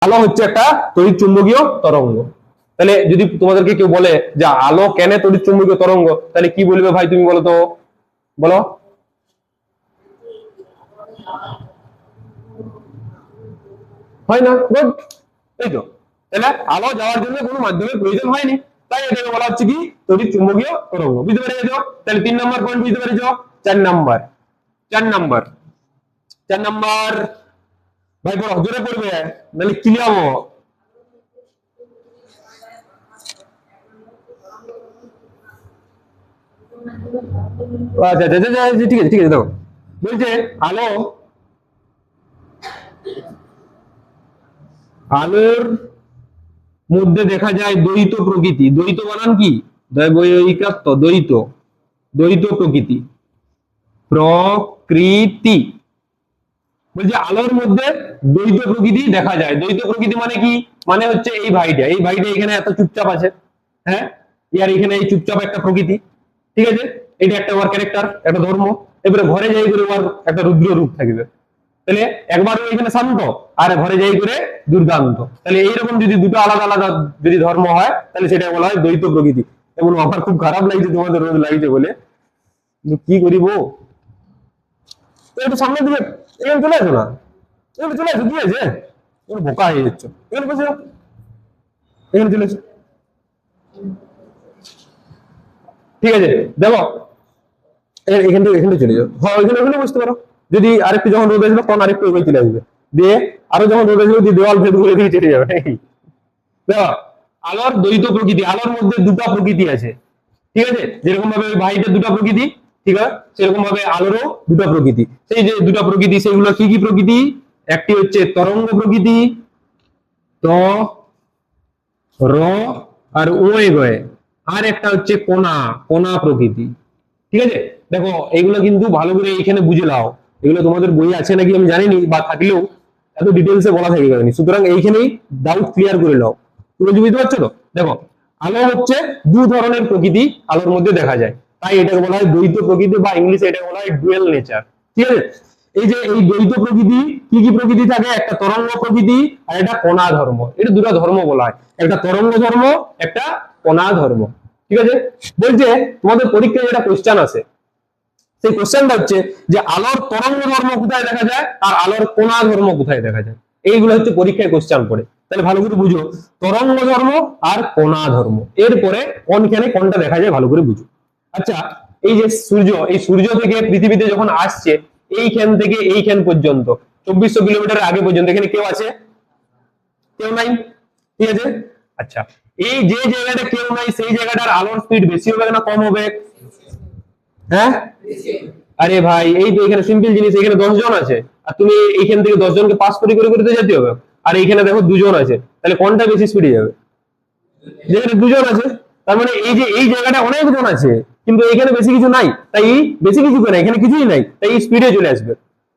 আলো হচ্ছে একটা তড়িৎ চুম্বকীয় তরঙ্গ। তাহলে যদি তোমাদেরকে কেউ বলে যে আলো কেন তড়িৎ চুম্বকীয় তরঙ্গ, তাহলে কি বলবে ভাই তুমি বলো তো, বলো। হয় না, গুড, এই তো। তাহলে আলো যাওয়ার জন্য কোনো মাধ্যমের প্রয়োজন হয়নি, তাই এটাকে বলা হচ্ছে কি তড়িৎ চুম্বকীয় তরঙ্গ। বুঝতে পেরে গেছো? তাহলে 3 নম্বর পয়েন্ট বুঝতে পেরেছো। 4 নম্বর, 4 নম্বর, 4 নম্বর ভাই বড় জোরে পড়বে নাহলে কি যাবো। আচ্ছা আচ্ছা আচ্ছা, ঠিক আছে ঠিক আছে, দেখো বলছে আলো, আলোর মধ্যে দেখা যায় দ্বৈত প্রকৃতি। দ্বৈত বানান কি? দ্বৈত, দ্বৈত প্রকৃতি, প্রকৃতি। বলছে আলোর মধ্যে দ্বৈত প্রকৃতি দেখা যায়। দ্বৈত প্রকৃতি মানে কি? মানে হচ্ছে এই ভাইটা, এই ভাইটা এখানে এত চুপচাপ আছে, হ্যাঁ, ইয়ার এখানে এই চুপচাপ একটা প্রকৃতি, ঠিক আছে, এটা একটা ওয়ার ক্যারেক্টার, একটা ধর্ম। এবারে ঘরে যাই করে ওর একটা রুদ্র রূপ থাকবে। তাহলে একবার এখানে শান্ত, আর ঘরে যাই করে দুর্দান্ত। তাহলে এইরকম যদি দুটো আলাদা আলাদা যদি ধর্ম হয়, তাহলে সেটা বলা হয় দ্বৈত প্রকৃতি। এবং আমার খুব খারাপ লাগছে তোমাদের রোজ লাগছে বলে, কি করিব। একটু সামনের দিকে এখানে চলে আসো না, এখানে চলে আসো, কি আছে, এখানে বোকা হয়ে যাচ্ছ, এখানে বসে যাও, এখানে চলে এসো, ঠিক আছে। দেখো এখান থেকে এখানে চলে যাও, হ্যাঁ ওইখানে ওখানে বসতে পারো। যদি আরেকটু যখন রোদ আসবে তখন আরেকটু ওই চলে আসবে, দিয়ে আরো যখন রোদ আসবে দিয়ে দেওয়াল ভেদ করে দিয়ে চলে যাবে। দেখো আলোর দ্বৈত প্রকৃতি, আলোর মধ্যে দুটো প্রকৃতি আছে, ঠিক আছে, যেরকম ভাবে ভাইটের দুটো প্রকৃতি, ঠিক আছে, সেরকম ভাবে আলোরও দুটো প্রকৃতি। সেই যে দুটো প্রকৃতি সেগুলো কি কি প্রকৃতি? একটি হচ্ছে তরঙ্গ প্রকৃতি, ত র আর ওয়ে গয়ে, আর একটা হচ্ছে কোনা, কোনা প্রকৃতি, ঠিক আছে। দেখো এগুলো কিন্তু ভালো করে এখানে বুঝে নাও, এগুলো তোমাদের বই আছে নাকি আমি জানিনি, বা থাকলেও এত ডিটেলসে বলা থাকে না, সুতরাং এইখানেই ডাউট ক্লিয়ার করে নাও। তুমি বুঝতে পারছো তো? দেখো আলো হচ্ছে দু ধরনের প্রকৃতি আলোর মধ্যে দেখা যায়, তাই এটাকে বলা হয় দ্বৈত প্রকৃতি, বা ইংলিশে এটা বলা হয় ডুয়েল নেচার, ঠিক আছে। এই যে এই দ্বৈত প্রকৃতি, কি কি প্রকৃতি থাকে? একটা তরঙ্গ প্রকৃতি আর একটা কণা ধর্ম। এটা দুটো ধর্ম বলা হয়, একটা তরঙ্গ ধর্ম, একটা কণা ধর্ম, ঠিক আছে। বলছে তোমাদের পরীক্ষায় যেটা কোশ্চেন আছে, সেই কোশ্চেনটা হচ্ছে যে আলোর তরঙ্গ ধর্ম কোথায় দেখা যায় আর আলোর কোণা ধর্ম কোথায় দেখা যায়। এইগুলো হচ্ছে পরীক্ষায় কোশ্চেন পড়ে, তাহলে ভালো করে বুঝো তরঙ্গ ধর্ম আর কোণা ধর্ম, এরপরে কোনখানে কোনটা দেখা যায় ভালো করে বুঝো। আচ্ছা, এই যে সূর্য, এই সূর্য থেকে পৃথিবীতে যখন আসছে এইখান থেকে এইখান পর্যন্ত 2400 কিলোমিটার আগে পর্যন্ত এখানে কেউ আছে? কেউ নাই, ঠিক আছে। আচ্ছা, এই যে জায়গাটা কেউ নাই সেই জায়গাটার আলোর স্পিড বেশি হবে না কম হবে? হ্যাঁ, আরে ভাই এই তো এখানে সিম্পল জিনিস, এখানে 10 জন আছে আর তুমি এইখান থেকে 10 জনকে পাস করে করে করে যেতে হবে, আর এইখানে দেখো দুজন আছে, তাহলে কোনটা বেশি স্পিডে যাবে? যেখানে দুজন আছে। তার মানে এই যে এই জায়গাটা অনেক জন আছে কিন্তু এখানে বেশি কিছু নাই, তাই বেশি কিছু না, এখানে কিছুই নাই, তাই স্পিডে চলে আসবে।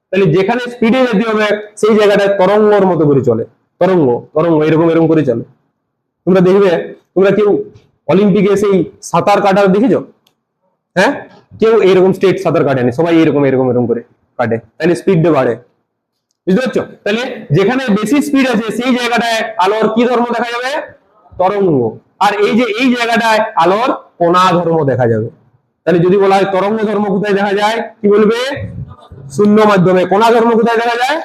তাহলে যেখানে স্পিডে যেতে হবে সেই জায়গাটা তরঙ্গর মতো করে চলে, তরঙ্গ, তরঙ্গ এরকম এরকম করে চলে। তোমরা দেখবে, তোমরা কেউ অলিম্পিকে সেই সাঁতার কাটার দেখেছো? হ্যাঁ, কেউ এরকম স্ট্রেট সাঁতার কাটেনি, সবাই এরকম এরকম এরকম করে কাটে, তাহলে স্পিড বাড়ে। বুঝতে পারছো? তাহলে যেখানে বেশি স্পিড আছে সেই জায়গাটায় আলোর কি ধর্ম দেখা যাবে? তরঙ্গ। আর এই যে এই জায়গাটায় আলোর কোণা ধর্ম দেখা যাবে। তাহলে যদি বলা হয় তরঙ্গ ধর্ম কোথায় দেখা যায়, কি বলবে? শূন্য মাধ্যমে। কোণা ধর্ম কোথায় দেখা যায়?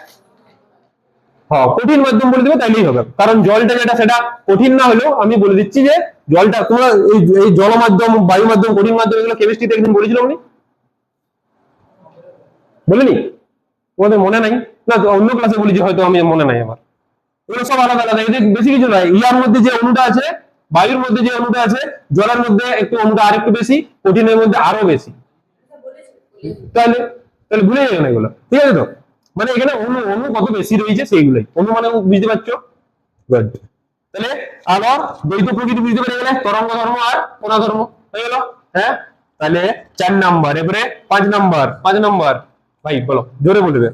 হ্যাঁ, কঠিন মাধ্যম বলে দেবে তাইলেই হবে, কারণ জলটা যেটা সেটা কঠিন না হলেও আমি বলে দিচ্ছি যে জলটা তোমরা এই জল মাধ্যম, বায়ু মাধ্যম, কঠিন মাধ্যম এগুলো কেমিস্ট্রিতে একদিন বলেছিলাম আমি, বলিনি? তোমাদের মনে নাই? না অন্য ক্লাসে বলেছি হয়তো, আমি মনে নাই আমার। এগুলো সব আলাদা আলাদা, এদের বেশি কিছু নয়। ইয়ার মধ্যে যে অণুটা আছে, বায়ুর মধ্যে যে অণুটা আছে, জলের মধ্যে একটু অণুটা আরেকটু বেশি, কঠিনের মধ্যে আরো বেশি। তাহলে তাহলে ভুলে যাবে না এগুলো, ঠিক আছে তো। মানে এখানে অণু অণু কত বেশি রয়েছে সেইগুলোই অণু মানে, বুঝতে পারছো? গুড। তাহলে আবার দ্বৈত প্রকৃতি বুঝতে পেরে গেলে, তরঙ্গ ধর্ম আর কোণা ধর্ম হয়ে গেল। হ্যাঁ, তাহলে 4 নাম্বার। এবারে 5 নাম্বার, 5 নাম্বার ভাই বলো, জোরে বলবে।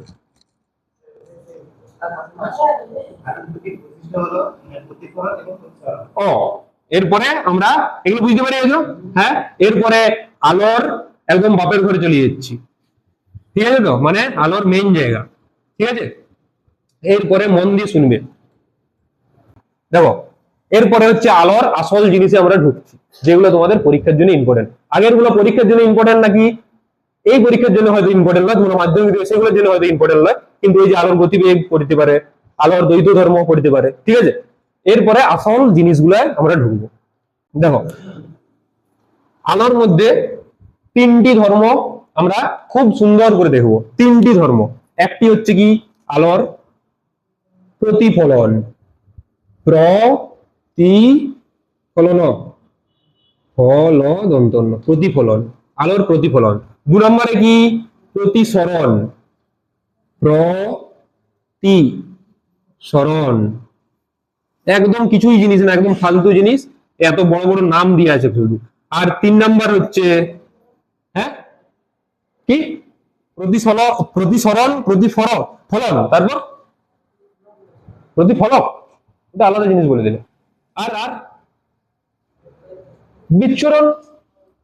ও, এরপরে আমরা এগুলো বুঝতে পারি গেছো। হ্যাঁ, এরপরে আলোর একদম বাপের ঘরে চলে যাচ্ছি, ঠিক আছে তো, মানে আলোর মেইন জায়গা, ঠিক আছে। এরপরে মন দিয়ে শুনবে, দেখো এরপরে হচ্ছে আলোর আসল জিনিসে আমরা ঢুকছি, যেগুলো তোমাদের পরীক্ষার জন্য ইম্পর্টেন্ট। আগের গুলো পরীক্ষার জন্য ইম্পর্টেন্ট নাকি এই পরীক্ষার জন্য হয়তো ইম্পর্টেন্ট নয়, তোমরা মাধ্যমিক দিবে সেগুলোর জন্য হয়তো ইম্পর্টেন্ট নয়, কিন্তু এই যে আলোর গতিবেগ পড়তে পারে, আলোর দ্বৈত ধর্ম পড়তে পারে, ঠিক আছে। এরপরে আসল জিনিসগুলো আমরা ঢুকবো। দেখো আলোর মধ্যে তিনটি ধর্ম আমরা খুব সুন্দর করে দেখবো, তিনটি ধর্ম। একটি হচ্ছে কি আলোর প্রতিফলন, প্রতিফলন, ফল দন্তন্য, প্রতিফলন, আলোর প্রতিফলন। 2 নম্বরে কি প্রতিসরণ, প্রতিসরণ, একদম কিছুই জিনিস না, একদম ফালতু জিনিস, এত বড় বড় নাম দিয়ে আছে শুধু। আর 3 নাম্বার হচ্ছে হ্যাঁ কি প্রতিসরণ, প্রতিফলন, তারপর প্রতিফলক, এটা আলাদা জিনিস বলে দিলে। আর আর বিচ্ছুরণ,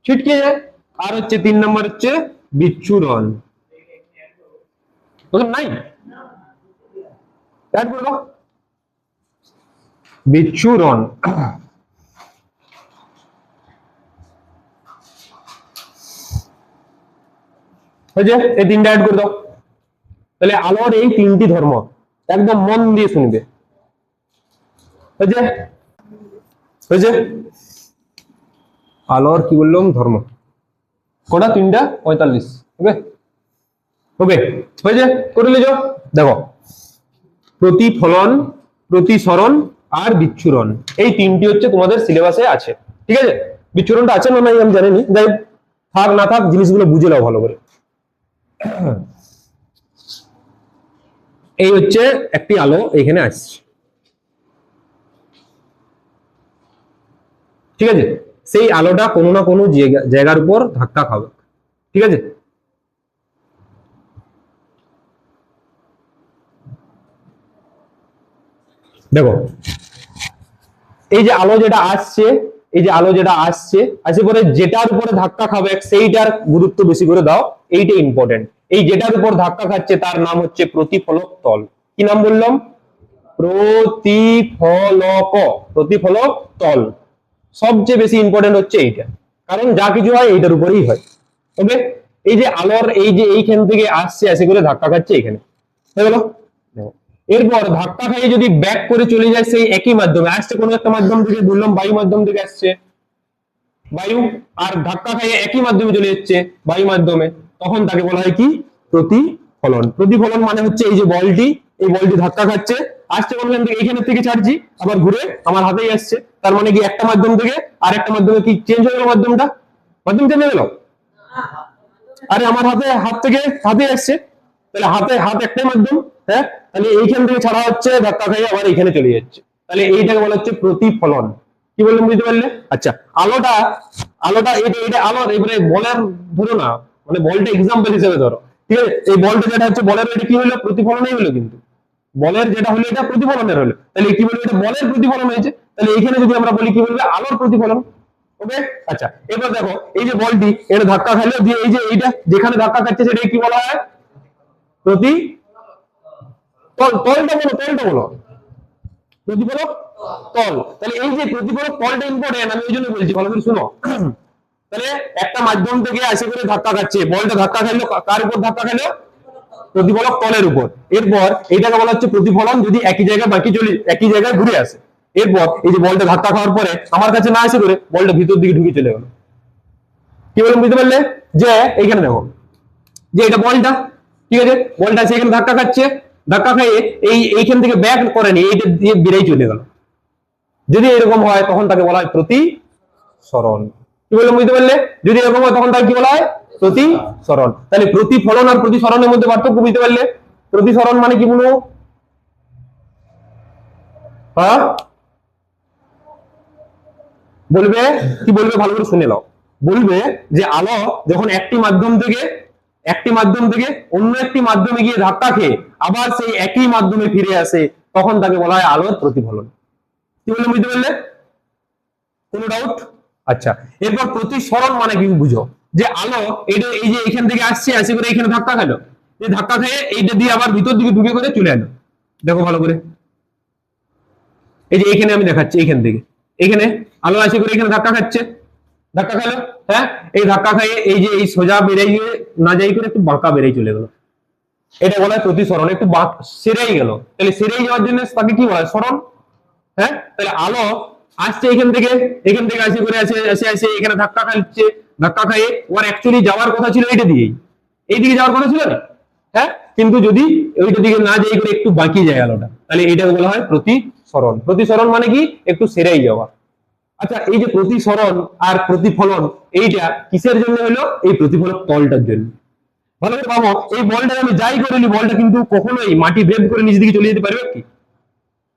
ছিটকে যায়। আর হচ্ছে 3 নম্বর হচ্ছে বিচ্ছুরণ, নাই অ্যাড করে দাও বিচ্ছুরণ। হয়েছে, এই 3টা অ্যাড করে দাও। তাহলে আলোর এই 3টি ধর্ম একদম মন দিয়ে শুনবে। হয়েছে হয়েছে, আলোর কি বললাম ধর্ম কটা, 3টা 45। ওকে ওকে হয়েছে, করে লিখো। দেখো প্রতিফলন, প্রতিসরণ আর বিচ্ছুরণ, এই 3টি হচ্ছে তোমাদের সিলেবাসে আছে, ঠিক আছে। বিচ্ছুরণটা আছে না নাই আমি জানি নি, যাই থাক না থাক জিনিসগুলো বুঝে নাও ভালো করে। এই হচ্ছে একটি আলো এখানে আসছে, ঠিক আছে। সেই আলোটা কোনো না কোনো জায়গার উপর ধাক্কা খাবে, ঠিক আছে। দেখো এই যে আলো যেটা আসছে, এই যে আলো যেটা আসছে, আসে পরে যেটার উপরে ধাক্কা খাবে সেইটার গুরুত্ব বেশি করে দাও, এইটা ইম্পর্টেন্ট। এই যেটার উপর ধাক্কা খাচ্ছে তার নাম হচ্ছে প্রতিফলক তল। কি নাম বললাম? প্রতিফলক, প্রতিফলক তল। সবচেয়ে বেশি ইম্পর্টেন্ট হচ্ছে এইটা, কারণ যা কিছু হয় এইটার উপরেই হয়। ওকে, এই যে আলোর এই যে এইখান থেকে আসছে, আসে করে ধাক্কা খাচ্ছে এখানে, হয়ে গেল। এরপর ধাক্কা খাইয়ে যদি ব্যাক করে চলে যায় সেই একই মাধ্যমে, আসছে কোনো একটা মাধ্যম থেকে, বললাম বায়ু মাধ্যম থেকে আসছে বায়ু, আর ধাক্কা খাইয়ে একই মাধ্যমে চলে যাচ্ছে বায়ু মাধ্যমে, তখন তাকে বলা হয় কি প্রতিফলন। প্রতিফলন মানে হচ্ছে এই যে বলটি, এই বলটি ধাক্কা খাচ্ছে, আসছে কোনখান থেকে, এইখানে থেকে ছাড়ছি, আবার ঘুরে আমার হাতেই আসছে, তার মানে কি একটা মাধ্যম থেকে আর একটা মাধ্যমে কি চেঞ্জ হয়ে গেল, মাধ্যমটা মাধ্যম চেঞ্জ হয়ে গেল। আরে আমার হাত থেকে হাতে আসছে, তাহলে হাত একটাই মাধ্যম, হ্যাঁ, তাহলে এইখান থেকে ছাড়া হচ্ছে, ধাক্কা খাইয়ে আবার এইখানে চলে যাচ্ছে, তাহলে এইটাকে বলা হচ্ছে প্রতিফলন। কি বললাম বুঝতে পারলে? আচ্ছা, আলোটা আলোটা এটা আলোর, এবারে বলের ধরো না, মানে বলটা এক্সাম্পল হিসেবে ধরো, ঠিক আছে। এই বলটা যেটা হচ্ছে বলের, এটা কি হলো, প্রতিফলনই হলো, কিন্তু বলের যেটা হলো এটা প্রতিফলনের হলো, তাহলে কি বলবো, এটা বলের প্রতিফলন হয়েছে। তাহলে এইখানে যদি আমরা বলি কি বলবো, আলোর প্রতিফলন। ওকে, আচ্ছা, এবার দেখো এই যে বলটি এটা ধাক্কা খেলো, দিয়ে এই যে এইটা যেখানে ধাক্কা খাচ্ছে সেটা কি বলা হয়, প্রতি তলটা বলো প্রতিফলক তল। তাহলে এই যে প্রতিফলক তলটা ইম্পর্টেন্ট, আমি ওই জন্য বলছি, ভালো করে শুনো। তাহলে একটা মাধ্যম থেকে আসে করে ধাক্কা খাচ্ছে, বলটা ধাক্কা খেলো কার উপর ধাক্কা খেলো, প্রতিফলক তলের উপর। এরপর এইটাকে বলা হচ্ছে প্রতিফলন, যদি একই জায়গায় একই জায়গায় ঘুরে আসে। এরপর এই যে বলটা ধাক্কা খাওয়ার পরে আমার কাছে না আসে করে বলটা ভিতর দিকে ঢুকে চলে গেল। কি বললাম বুঝতে পারলে? যে এইখানে দেখো যে এটা বলটা, ঠিক আছে, বলটা সেখানে ধাক্কা খাচ্ছে, ধাক্কা খাইয়ে এইখান থেকে ব্যাক করেনি, এইটা দিয়ে বেরিয়ে চলে গেল। যদি এরকম হয় তখন তাকে বলা হয় প্রতিসরণ। কি বললাম বুঝতে পারলে? যদি এরকম হয় তখন তাকে কি বলা হয়, প্রতিসরণ। তাহলে প্রতিফলন আর প্রতিসরণের মধ্যে পার্থক্য বুঝতে পারলে? প্রতিসরণ মানে কি বলবো, হ্যাঁ বলবে, কি বলবে ভালো করে শুনে নাও। বলবে যে আলো যখন একটি মাধ্যম থেকে অন্য একটি মাধ্যমে গিয়ে ধাক্কা খেয়ে আবার সেই একই মাধ্যমে ফিরে আসে, তখন তাকে বলা হয় আলোর প্রতিফলন। কি বললাম বুঝতে পারলে? কোনো ডাউট? আচ্ছা, এরপর প্রতিসরণ মানে কি বুঝো, যে আলো এটা এই যে এখান থেকে আসছে, আসে করে এখানে ধাক্কা খেলো, এই ধাক্কা খেয়ে এইটা দিয়ে আবার ভিতর দিকে ঢুকে করে চলে এলো। দেখো ভালো করে, এই যে এখানে আমি দেখাচ্ছি, এইখান থেকে এখানে আলো আসি করে এখানে ধাক্কা খাচ্ছে, ধাক্কা খেলো, হ্যাঁ, এই ধাক্কা খাইয়ে এই যে এই সোজা বেড়ে গিয়ে না যাই করে একটু বাঁকা বেড়ে চলে গেল, এটা বলা হয় প্রতিসরণ। একটু সেরেই গেল, তাহলে সেরেই যাওয়ার জন্য তাকে কি বলা হয়? সরণ। হ্যাঁ, তাহলে আলো আসছে এখান থেকে আসি করে আসে এখানে ধাক্কা খাচ্ছে, ধাক্কা খাইয়ে ওর অ্যাকচুয়ালি যাওয়ার কথা ছিল এইটা দিয়েই, এইদিকে যাওয়ার কথা ছিল না, হ্যাঁ, কিন্তু যদি ওইটা দিকে না যাই করে একটু বাকি যায় আলোটা, তাহলে এইটা বলা হয় প্রতিসরণ। প্রতিসরণ মানে কি? একটু সেরেই যাওয়া। আচ্ছা, এই যে প্রতিসরণ আর প্রতিফলন, এইটা কিসের জন্য হলো? এই প্রতিফলক তলটার জন্য। ভালো করে ভাবো, এই বলটা আমি যাই করিনি, বলটা কিন্তু কখনোই মাটি ভেদ করে নিচ দিকে চলে যেতে পারবে কি?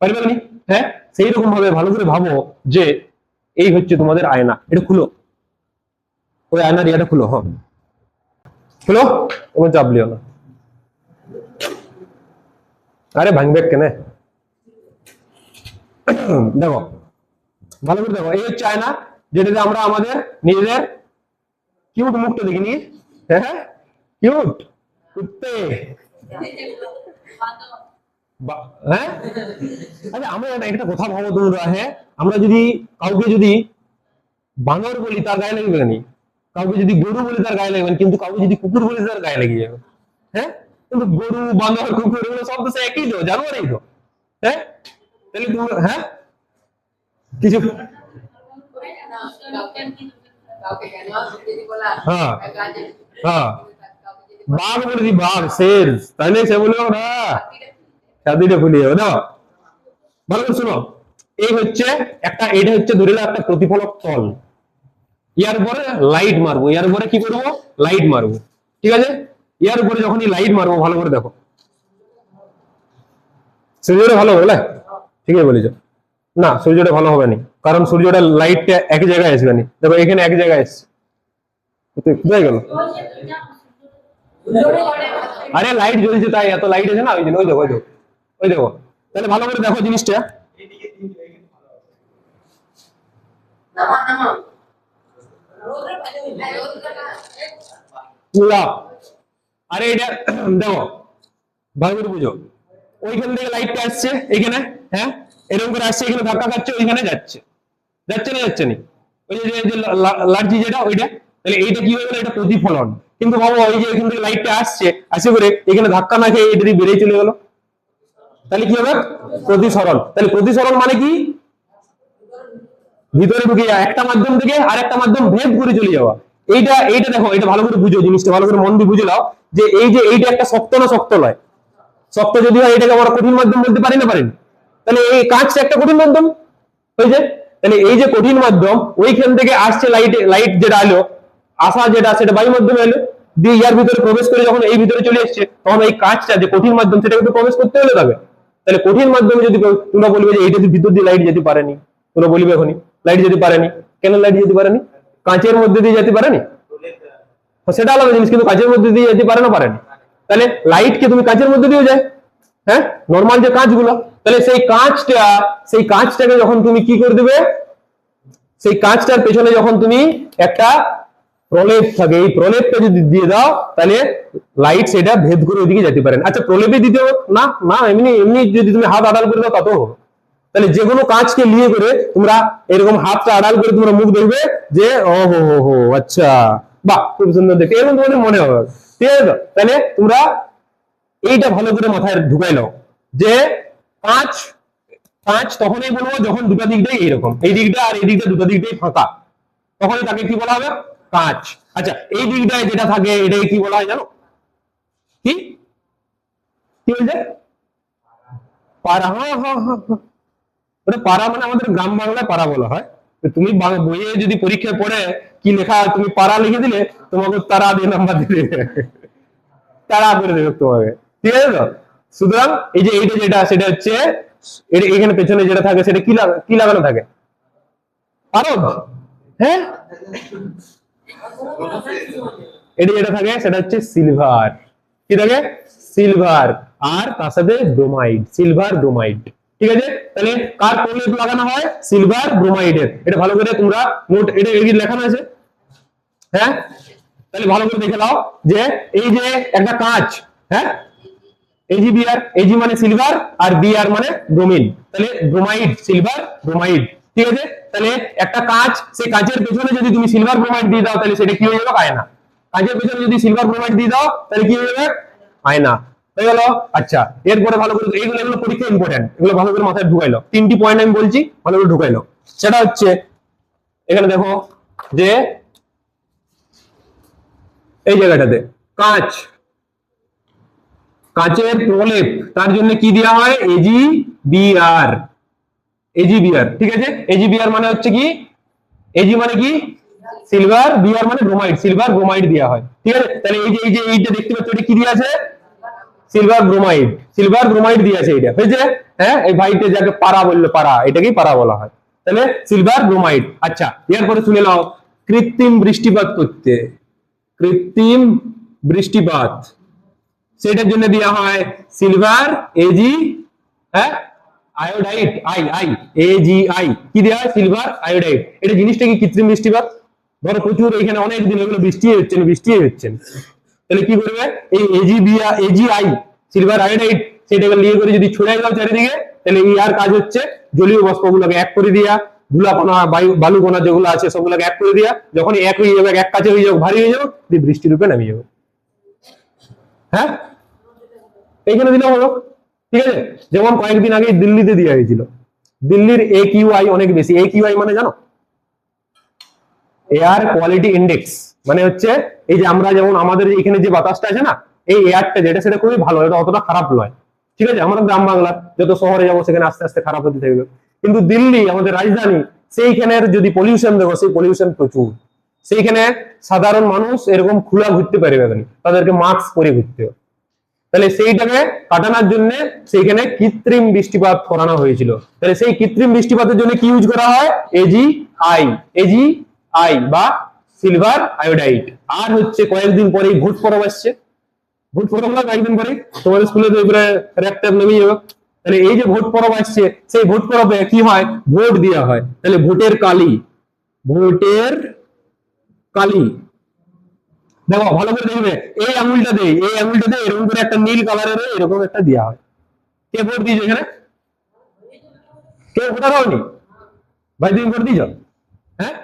পারবে না? হ্যাঁ, সেই রকম ভাবে ভালো করে ভাবো যে এই হচ্ছে তোমাদের আয়না, এটা খুলো, ওই আয়নার ইয়াটা খুলো, হ্যাঁ খুলো, কোনো চাপ লিও না। আরে ভাঙবে কেনে? দেখো ভালো করে দেখো, এই হচ্ছে আয়না, যেটাতে আমরা আমাদের নিজেদের কিউট মুখটা দেখিনি। হ্যাঁ, কিউট কুত্তে। হ্যাঁ, আচ্ছা আমরা একটা কথা ভাবো তোমরা, হ্যাঁ, আমরা যদি কাউকে যদি বানর বলি তার গায়ে লাগবে না, কাউকে যদি গরু বলি তার গায়ে লাগবে না, কিন্তু কাউকে যদি কুকুর বলি তার গায়ে লেগে যাবে। হ্যাঁ, কিন্তু গরু, বানর, কুকুর এগুলো সব তো একই তো, জানোয়ারই তো। হ্যাঁ, তাহলে তুমি, হ্যাঁ, কিছু, হ্যাঁ হ্যাঁ, বাঘ বলে দি, বাঘ, শের, তাহলে সে বলবে না ছাতিটা ফুলিয়ে যাবে না। ভালো করে শোনো, এই হচ্ছে একটা, এটা হচ্ছে ধরে নাও একটা প্রতিফলক তল, ইয়ার উপরে লাইট মারবো, ইয়ার উপরে কি করবো? লাইট মারবো, ঠিক আছে? ইয়ার উপরে যখনই লাইট মারবো, ভালো করে দেখো, সূর্যটা ভালো হবে না? ঠিকই বলেছ, না সূর্যটা ভালো হবে না, কারণ সূর্যটা লাইটটা এক জায়গায় আসবে না, দেখো এখানে এক জায়গায় আসছে, কোথায় গেল? আরে লাইট জ্বলছে তাই, এত লাইট আছে না, ওই জন্য। ওই দেখো, ওই দেখো, ওই দেখো, তাহলে ভালো করে দেখো জিনিসটা। আরে এটা দেখো ভালো করে বুঝো, ওইখান থেকে লাইটটা আসছে এখানে, হ্যাঁ, এরকম করে আসছে, এখানে ধাক্কা খাচ্ছে, ওইখানে যাচ্ছে, যাচ্ছে না যাচ্ছে না? ওই যে লার্জি যেটা ওইটা, তাহলে এইটা কি হয়ে গেল? এটা প্রতিফলন। কিন্তু বাবা ওই যে এখান থেকে লাইটটা আসছে, আসে করে এখানে ধাক্কা না খেয়ে এটা দিয়ে বেরিয়ে চলে গেল, তাহলে কি হবে? প্রতিসরণ। তাহলে প্রতিসরণ মানে কি? ভিতরে ঢুকে যাওয়া, একটা মাধ্যম থেকে আর একটা মাধ্যম ভেদ করে চলে যাওয়া। এইটা দেখো, এটা ভালো করে বুঝো, জিনিসটা ভালো করে মন দিয়ে বুঝে নাও, যে এই যে এইটা একটা শক্ত না শক্ত নয়? শক্ত যদি হয় এটাকে আমরা কঠিন মাধ্যম বলতে পারি না, পারিনি? তাহলে এই কাঁচটা একটা কঠিন মাধ্যম হয়েছে, তাহলে এই যে কঠিন মাধ্যম, ওইখান থেকে আসছে লাইট যেটা আলো, আসা যেটা সেটা বায়ু মাধ্যমে এলো, দিয়ে ইয়ার ভিতরে প্রবেশ করে যখন এই ভিতরে চলে এসছে, তখন এই কাঁচটা যে কঠিন মাধ্যম সেটা কিন্তু প্রবেশ করতে হলে তবে। তাহলে কঠিন মাধ্যমে যদি তোমরা বলবে যে এইটা ভিতর দিয়ে লাইট যেতে পারেনি, তোমরা বলবে এখনই লাইট যেতে পারেনি, কেন লাইট যেতে পারেনি? কাঁচের মধ্যে দিয়ে যেতে পারেনি, সেটা আলাদা জিনিস, কিন্তু কাঁচের মধ্যে দিয়ে যেতে পারে না, পারেনি? তাহলে লাইট কে তুমি কাঁচের মধ্যে দিয়েও যায়, হ্যাঁ, নর্মাল যে কাঁচগুলো, তাহলে সেই কাঁচটাকে যখন তুমি কি করে দেবে, সেই কাঁচটার পেছনে যখন তুমি একটা প্রলেপ থাকে, এই প্রলেপটা যদি দিয়ে দাও, তাহলে লাইট সেটা ভেদ করে ওইদিকে যেতে পারে। আচ্ছা, প্রলেপে দিতে না, না এমনি এমনি যদি তুমি হাত আড়াল করে দাও তাতেও হবে। তাহলে যে কোনো কাঁচকে নিয়ে করে তোমরা এরকম হাতটা আড়াল করে তোমরা মুখ দেখবে যে ও হো হো হো, আচ্ছা, বাহ, খুব সুন্দর দেখতে, এরকম তোমাদের মনে হবে, ঠিক আছে তো? তাহলে তোমরা এইটা ভালো করে মাথায় ঢুকাই নাও যে কাঁচ, কাঁচ তখনই বলবো যখন দুটো দিকটাই এইরকম, এই দিকটা আর এই দিকটা দুটো দিকটাই ফাঁকা, তখনই তাকে কি বলা হবে? কাঁচ। আচ্ছা, এই দিকটায় যেটা থাকে এটাকে কি বলা হয় জানো? কি কি বলছে? পারা, হ্যাঁ হ্যাঁ হ্যাঁ, ওটা পারা মানে আমাদের গ্রাম বাংলায় পারা বলা হয়। তুমি বইয়ে যদি পরীক্ষায় পড়ে কি লেখা, তুমি পারা লিখে দিলে তোমাকে তারা দিয়ে নাম্বার দিবে, তারা করে দেবে তোমাকে, ঠিক আছে তো? সুতরাং এই যে এইটা যেটা সেটা হচ্ছে এখানে পেছনে যেটা থাকে সেটা কি লাগানো থাকে? পারদ। হ্যাঁ, এটা যেটা থাকে সেটা হচ্ছে সিলভার। কি থাকে? সিলভার, আর তার সাথে ব্রোমাইড, সিলভার ব্রোমাইড, ঠিক আছে? তাহলে কার প্রলেপ লাগানো হয়? সিলভার ব্রোমাইডের। এটা ভালো করে তোমরা নোট, এটা লেখানো আছে, হ্যাঁ, তাহলে ভালো করে দেখে নাও যে এই যে একটা কাঁচ, হ্যাঁ, AgBr, Ag মানে সিলভার আর Br মানে ব্রোমিন, তাহলে ব্রোমাইড, সিলভার ব্রোমাইড। ঠিক আছে, তাহলে একটা কাঁচ, সেই কাঁচের পেছনে যদি তুমি সিলভার ব্রোমাইড দিয়ে দাও তাহলে সেটা কি হয়ে যাবে? আয়না। কাঁচের পেছনে যদি সিলভার ব্রোমাইড দিয়ে দাও তাহলে কি হয়ে যাবে? আয়না। হয়ে গেল। আচ্ছা, এরপরে ভালো করে এইগুলো, এগুলো পরীক্ষা ইম্পর্টেন্ট, এগুলো ভালো করে মাথায় ঢুকাইলো। তিনটি পয়েন্ট আমি বলছি, ভালো করে ঢুকাইলো। সেটা হচ্ছে এখানে দেখো যে এই জায়গাটাতে কাঁচ, কাঁচের প্রলেপ, তার জন্য কি দেওয়া হয়? AgBr, AgBr। ঠিক আছে, AgBr মানে হচ্ছে কি? Ag মানে কি? সিলভার, Br মানে ব্রোমাইড, সিলভার ব্রোমাইড দেওয়া হয়। ঠিক আছে, তাহলে এই যে এইটা দেখতে পাচ্ছ, এটা কি দিয়ে আছে? সিলভার ব্রোমাইড, সিলভার ব্রোমাইড দিয়ে আছে এটা, হয়েছে? হ্যাঁ, এই ভাইটে যাকে পারা বললো, পারা, এটাকেই পারা বলা হয়। তাহলে সিলভার ব্রোমাইড। আচ্ছা, এরপরে শুনে নাও, কৃত্রিম বৃষ্টিপাত করতে, কৃত্রিম বৃষ্টিপাত, সেটার জন্য দেওয়া হয় সিলভার Ag, হ্যাঁ, আয়োডাইড, AgI, কি দেওয়া হয়? Silver iodide. এটা জিনিসটা কি? কৃত্রিম বৃষ্টিপাত। ধরো প্রচুর এখানে অনেক দিন এগুলো বৃষ্টি হচ্ছে না, বৃষ্টি হচ্ছে না, তাহলে কি করবে? এই AgI, সিলভার আয়োডাইড, সেটাকে নিয়ে করে যদি ছড়াই দাও চারিদিকে, তাহলে আর কাজ হচ্ছে জলীয় বাষ্পগুলোকে এক করে দিয়া, ধুলাকণা, বালু কণা যেগুলো আছে সবগুলোকে এক করে দিয়া, যখন এক হয়ে যাবে, এক কাছে হয়ে যাবে, ভারী হয়ে যাবে, দিয়ে বৃষ্টি রূপে নামিয়ে যাবে। হ্যাঁ, এইখানে দিলে হলো। ঠিক আছে, যেমন কয়েকদিন আগে দিল্লিতে দেওয়া হয়েছিল, দিল্লির AQI অনেক বেশি। AQI মানে জানো? এয়ার কোয়ালিটি ইন্ডেক্স, মানে হচ্ছে এই যে আমরা যেমন আমাদের এখানে যে বাতাসটা আছে না, এই এয়ারটা যেটা, সেটা খুবই ভালো, এটা অতটা খারাপ নয়। ঠিক আছে, আমরা গ্রাম বাংলার যত শহরে যাবো সেখানে আস্তে আস্তে খারাপ হতে থাকবে, কিন্তু দিল্লি আমাদের রাজধানী, সেইখানের যদি পলিউশন দেখো, সেই পলিউশন প্রচুর। সেইখানে সাধারণ মানুষ এরকম খোলা ঘুরতে পারবে না, তাদেরকে মাস্ক পরে ঘুরতে হবে। তাহলে সেইটাকে কাটানোর জন্য সেইখানে কৃত্রিম বৃষ্টিপাত করানো হয়েছিল। তাহলে সেই কৃত্রিম বৃষ্টিপাতের জন্য কি ইউজ করা হয়? AgI বা সিলভার আয়োডাইড। আর হচ্ছে কয়েকদিন পরেই ভোট পরব আসছে, ভোট পরব না কয়েকদিন পরে তোমাদের স্কুলে তো এবারে র‍্যাপ ট্যাপ নেমে যাবে। তাহলে এই যে ভোট পরব আসছে, সেই ভোট পরবে কি হয়? ভোট দেওয়া হয়। তাহলে ভোটের কালি, ভোটের কালি, দেখো ভালো করে দেখবে, এই আঙুলটা দেই, এই আঙুলটা দিয়ে এরকম করে একটা নীল কালারের এরকম একটা দেওয়া হয়। কে ভোট দিয়েছে এখানে? কেউ ভোটার হয়নি? ভাই তুমি ভোট দিয়েছ? হ্যাঁ,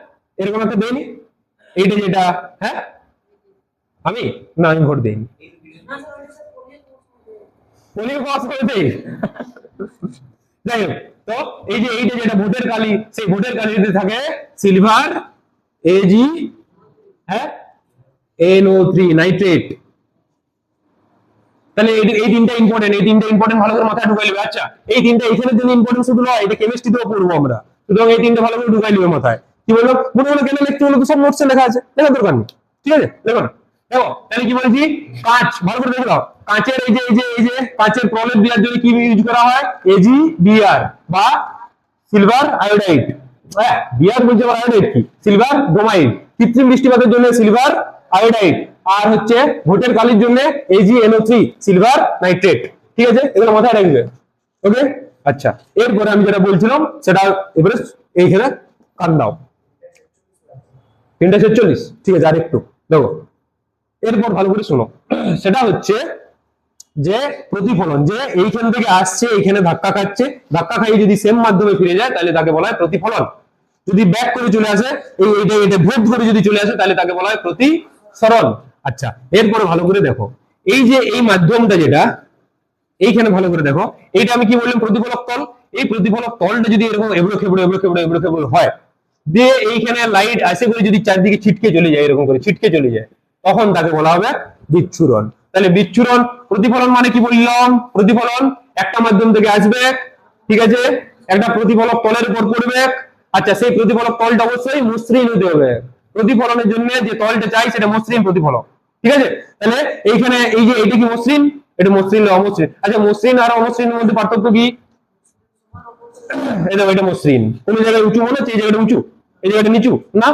এরকম একটা দেয়নি, এইটা যেটা, হ্যাঁ, আমি না, আমি ভোট দিইনি। পোলিও পাস করে দেই। যাই হোক, তো এই যে এইটা যেটা ভোটের কালি, সেই ভোটের কালিতে থাকে সিলভার, Ag, হ্যাঁ, NO3 নাইট্রেট। তাহলে এই তিনটা ইম্পর্টেন্ট, এই তিনটা ইম্পর্টেন্ট, ভালো করে মাথায় ঢুকাই নেবে। আচ্ছা, এই তিনটা এখানের জন্য ইম্পর্টেন্ট শুধু নয়, এটা কেমিস্ট্রিতেও পড়বো আমরা, সুতরাং এই তিনটা ভালো করে ঢুকাই নেবে মাথায়। কি বললো? মনে হলো কেন লিখতে হলো? তো সব নোটসে লেখা আছে, লেখার দরকার নেই। ঠিক আছে, দেখো না, দেখো তাহলে কি বলেছি? কাঁচ, ভালো করে দেখে দাও, কাঁচের এই যে কাঁচের প্রলেপ দেওয়ার জন্য কি ইউজ করা হয়? AgBr বা সিলভার আয়োডাইড। হ্যাঁ, বিআর বলছে, আবার আয়োডাইড কি? Silver bromide. কৃত্রিম বৃষ্টিপাতের জন্য সিলভার আয়োডাইড, আর হচ্ছে ভোটের কালির জন্য AgNO3, সিলভার নাইট্রেট। ঠিক আছে, এগুলো মাথায় রাখবে। ওকে, আচ্ছা, এরপরে আমি যেটা বলছিলাম সেটা এবারে এইখানে কাট দাও, 3:46। ঠিক আছে, আর একটু দেখো, এরপর ভালো করে শোনো। সেটা হচ্ছে যে প্রতিফলন, যে এইখান থেকে আসছে, এইখানে ধাক্কা খাচ্ছে, ধাক্কা খাইয়ে যদি সেম মাধ্যমে ফিরে যায় তাহলে তাকে বলা হয় প্রতিফলন। যদি ব্যাক করে চলে আসে, এইটা ভেদ করে যদি চলে আসে, তাহলে তাকে বলা হয় প্রতিসরণ। আচ্ছা, এরপরে ভালো করে দেখো, এই যে এই মাধ্যমটা যেটা এইখানে ভালো করে দেখো, এইটা আমি কি বললাম? প্রতিফলক তল। এই প্রতিফলক তলটা যদি এরকম এবড়ো খেবড়ো হয়, দিয়ে এইখানে লাইট আসে করে যদি চারদিকে ছিটকে চলে যায়, এরকম করে ছিটকে চলে যায়, তখন তাকে বলা হবে বিচ্ছুরণ। তাহলে বিচ্ছুরণ, প্রতিফলন মানে কি বললাম? প্রতিফলন একটা মাধ্যম থেকে আসবে, ঠিক আছে, একটা প্রতিফলক তলের উপর পড়বে। আচ্ছা, সেই প্রতিফলক তলটা অবশ্যই মসৃণ হতে হবে। প্রতিফলনের জন্য যে তলটা চাই সেটা মসৃণ প্রতিফলক। ঠিক আছে, তাহলে এইখানে এই যে এটা কি মসৃণ? এটা মসৃণ না অমসৃণ? আচ্ছা, মসৃণ আর অমসৃণের মধ্যে পার্থক্য কি? এই দেখো, এটা মসৃণ, কোন জায়গায় উঁচু মনে হচ্ছে, এই জায়গাটা উঁচু, এই জায়গাটা নিচু না,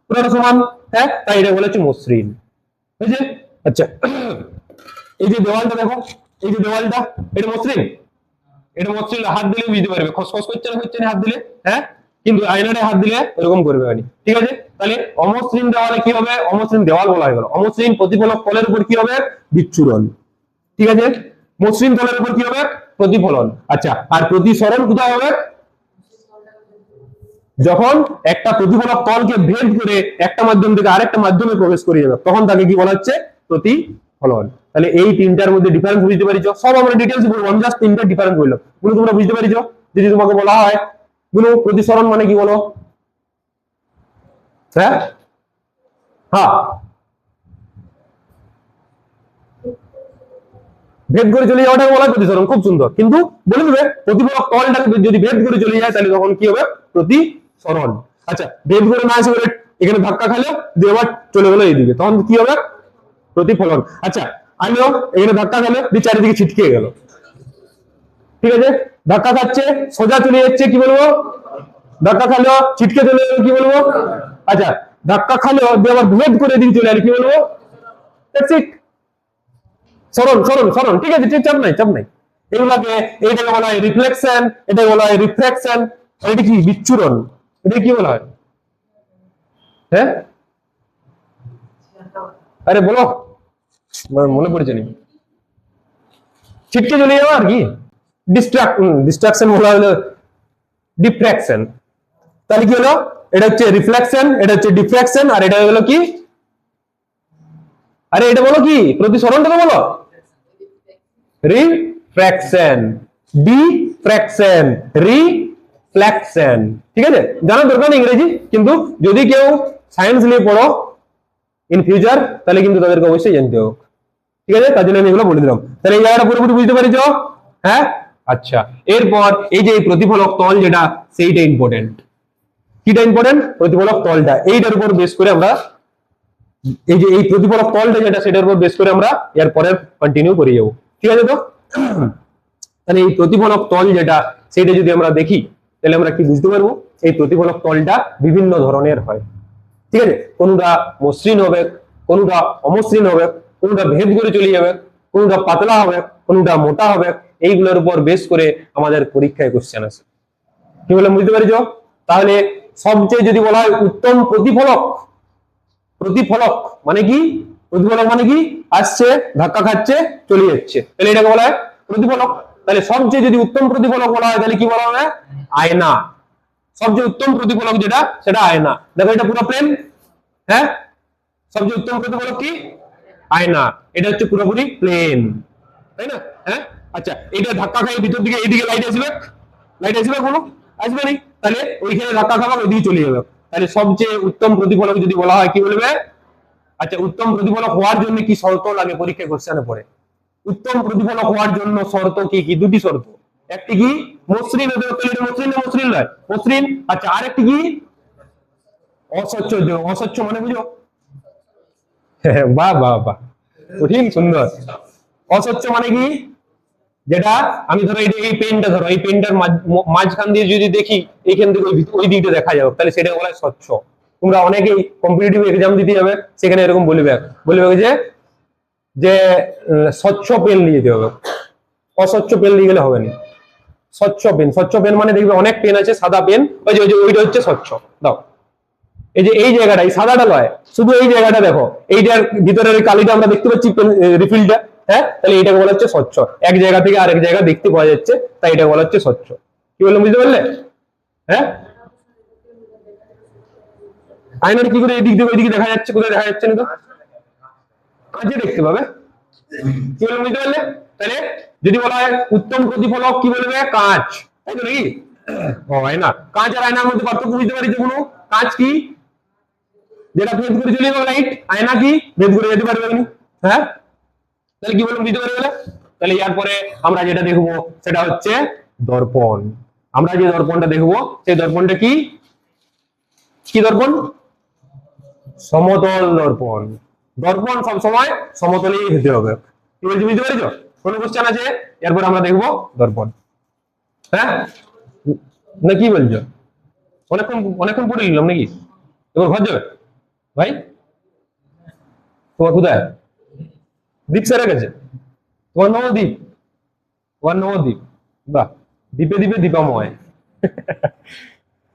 পুরোটা সমান। হ্যাঁ, তাই এটা বলা হচ্ছে মসৃণ। বুঝছে? আচ্ছা, এই যে দেওয়ালটা দেখো, এই যে দেওয়ালটা, এটা মসৃণ, এটা মসৃণ, হাত দিলে বুঝতে পারবে, খসখস করছে না, হচ্ছে না হাত দিলে, হ্যাঁ, কিন্তু আয়নাটা হাত দিলে এরকম করবে না। ঠিক আছে, তাহলে অমসৃণ দেওয়ালে কি হবে? অমসৃণ দেওয়াল বলা হয়ে গেল। অমসৃণ প্রতিফলক তলের উপর কি হবে? বিচ্ছুরণ। ঠিক আছে, মসৃণ তলের উপর কি হবে? প্রতিফলন। আচ্ছা, আর প্রতিসরণ কোথায় হবে? যখন একটা প্রতিফলক তলকে ভেদ করে একটা মাধ্যম থেকে আরেকটা মাধ্যমে প্রবেশ করে যাবে, তখন তাকে কি বলা হচ্ছে? প্রতিফলন। তাহলে এই তিনটার মধ্যে ডিফারেন্স বুঝতে পারিছো? সব আমরা ডিটেইলস বলবো, আমি জাস্ট তিনটা ডিফারেন্স বললাম, গুলো তোমরা বুঝতে পারিছো? যদি তোমাকে বলা হয় গুলো প্রতিসরণ মানে কি বলো? হ্যাঁ হ্যাঁ, ভেদ করে চলে যাওয়াটাকে বলা হয় প্রতিসরণ। খুব সুন্দর, কিন্তু বলে দেবে প্রতিফলক তলটাকে যদি ভেদ করে চলে যায় তাহলে তখন কি হবে? প্রতিসরণ। আচ্ছা, ভেদ করে না এসে এখানে ধাক্কা খালে দিয়ে আবার চলে গেলো এইদিকে, তখন কি হবে? প্রতিফলন। আচ্ছা, আমিও এখানে ধাক্কা খেলে দিয়ে চারিদিকে ছিটকে গেল, ঠিক আছে? ধাক্কা খাচ্ছে, সোজা চলে যাচ্ছে, কি বলবো? ধাক্কা খালো, ছিটকে চলে গেল, কি বলবো? আচ্ছা, ধাক্কা খালো দিয়ে আবার ভেদ করে দিকে চলে গেল, কি বলবো? সরণ সরণ সরণ, ঠিক আছে, ঠিক, চাপ নাই চাপ নাই। এগুলাকে, এইটাকে বলা হয় রিফ্লেকশন, এটাকে বলা হয় রিফ্রাকশন, আর এটা কি? বিচ্ছুরণ। এটা কি বলা হয়? হ্যাঁ, আরে বলো, মনে পড়েছে নি? ছিটকে চলে যাওয়া আর কি। ডিস্ট্রাকশন বলা হলো ডিফ্রাকশন। তাহলে কি হলো? এটা হচ্ছে রিফ্লেকশন, এটা হচ্ছে ডিফ্রাকশন, আর এটা হলো কি? আরে এটা বলো কি? প্রতিসরণটা তো বলো। Refraction, diffraction, reflection. ঠিক আছে, জানা দরকার ইংরেজি, কিন্তু যদি কেউ সায়েন্স নিয়ে পড়ো ইন ফিউচার তাহলে কিন্তু তাদেরকে অবশ্যই জানতে হবে, ঠিক আছে? তার জন্য আমি এগুলো বলে দিলাম। তাহলে এই জায়গাটা পুরোপুরি বুঝতে পারিছো? হ্যাঁ, আচ্ছা। এরপর এই যে প্রতিফলক তল যেটা, সেইটা ইম্পর্টেন্ট। কিটা ইম্পর্টেন্ট? প্রতিফলক তলটা। এইটার উপর বেস করে আমরা, এই যে এই প্রতিফলক তলটা যেটা, সেটার উপর বেস করে আমরা এর পরে কন্টিনিউ করে যাবো, ঠিক আছে? তো তাহলে এই প্রতিফলক তল যেটা, সেটা যদি আমরা দেখি তাহলে আমরা কি বুঝতে পারবো? এই প্রতিফলক তলটা বিভিন্ন ধরনের হয়, ঠিক আছে? কোনটা মসৃণ হবে, কোনটা অমসৃণ হবে, কোনটা ভেদ করে চলে যাবে, কোনটা পাতলা হবে, কোনটা মোটা হবে। এইগুলোর উপর বেস করে আমাদের পরীক্ষায় কোশ্চেন আসে, কি বলে? বুঝতে পারছো? তাহলে সবচেয়ে যদি বলা হয় উত্তম প্রতিফলক, প্রতিফলক মানে কি? প্রতিফলক মানে কি? আসছে, ধাক্কা খাচ্ছে, চলে যাচ্ছে, তাহলে এটাকে বলা হয় প্রতিফলক। তাহলে সবচেয়ে যদি উত্তম প্রতিফলক বলা হয় তাহলে কি বলা হবে? আয়না। সবচেয়ে উত্তম প্রতিফলক যেটা, সেটা আয়না। দেখো এটা পুরো প্লেন, হ্যাঁ? সবচেয়ে উত্তম প্রতিফলক কি? আয়না। এটা হচ্ছে পুরোপুরি প্লেন, তাই না? হ্যাঁ, আচ্ছা, এটা ধাক্কা খাই ভিতর দিকে, এইদিকে লাইট আসবে, লাইট আসবে কোনো? আসবে না, তাহলে ওইখানে ধাক্কা খাওয়া ওইদিকে চলে যাবে। তাহলে সবচেয়ে উত্তম প্রতিফলক যদি বলা হয় কি বলবে? আচ্ছা, উত্তম প্রতিফলক হওয়ার জন্য কি শর্ত লাগে? পরীক্ষায় কোশ্চেনে পড়ে উত্তম প্রতিফলক হওয়ার জন্য শর্ত কি কি? দুটি শর্ত। একটি কি? মসৃণ হতে হবে। এটা মসৃণ না মসৃণ নয়? মসৃণ। আচ্ছা, আরেকটি কি? অস্বচ্ছ। অস্বচ্ছ মানে বুঝো? বাহ বাহ বাহ, কঠিন, সুন্দর। অস্বচ্ছ মানে কি? যেটা আমি ধরো এই পেনটা ধরো, এই পেনটার মাঝখান দিয়ে যদি দেখি এইখান থেকে ওই দিকটা দেখা যাবে, তাহলে সেটা বলা হয় স্বচ্ছ। তোমরা অনেকেই কম্পিটিটিভ এক্সাম দিতে যাবে, সেখানে এরকম বলবে যে যে স্বচ্ছ পেন নিয়ে যেতে হবে, অস্বচ্ছ পেন নিয়ে গেলে হবে না। স্বচ্ছ পেন, স্বচ্ছ পেন মানে দেখবে অনেক পেন আছে সাদা পেন, ওই যে ওইটা হচ্ছে স্বচ্ছ। দাও, এই যে এই জায়গাটা, এই সাদাটা নয়, শুধু এই জায়গাটা দেখো, এইটার ভিতরের কালিটা আমরা দেখতে পাচ্ছি, রিফিলটা, হ্যাঁ? তাহলে এটাকে বলা হচ্ছে স্বচ্ছ। এক জায়গা থেকে আরেক জায়গা দেখতে পাওয়া যাচ্ছে, তাই এটা বলা হচ্ছে স্বচ্ছ। কি বললাম, বুঝতে পারলে? হ্যাঁ, আয়নার কি করে এদিক দিয়ে ওইদিকে দেখা যাচ্ছে? কোথায় দেখা যাচ্ছে না তো? কাঁচে দেখতে পাবে। কি বললাম, বুঝতে পারলে? তাহলে যদি বলা হয় উত্তম প্রতিফলক, কি বলবে? কাঁচ, তাই তো নাকি? ও আয়না, কাঁচ আর আয়নার মধ্যে পার্থক্য বুঝতে পারি যে কোনো? কাঁচ কি? যেটা ভেদ করে চলে যাবে লাইট, আয়না কি? ভেদ করে যেতে পারবে না, হ্যাঁ? তাহলে কি বললাম, বুঝতে পারবে? তাহলে এরপরে আমরা যেটা দেখবো সেটা হচ্ছে দর্পণ। আমরা যে দর্পণটা দেখবো সেই দর্পণটা কি? কি দর্পণ? সমতল দর্পণ। দর্পণ সবসময় সমতলেই হতে হবে। কি বলছি, বুঝতে পারছো? কোন কোশ্চেন আছে? এরপর আমরা দেখবো দর্পণ, হ্যাঁ না? কি বলছো? অনেকক্ষণ অনেকক্ষণ পড়ে নিলাম নাকি? এবার ঘর যাবে ভাই? তোমার কোথায়? দ্বীপ স্যারের কাছে? তোমার নবদ্বীপ? তোমার নবদ্বীপ, বাহ, দ্বীপে দ্বীপে দীপাময়।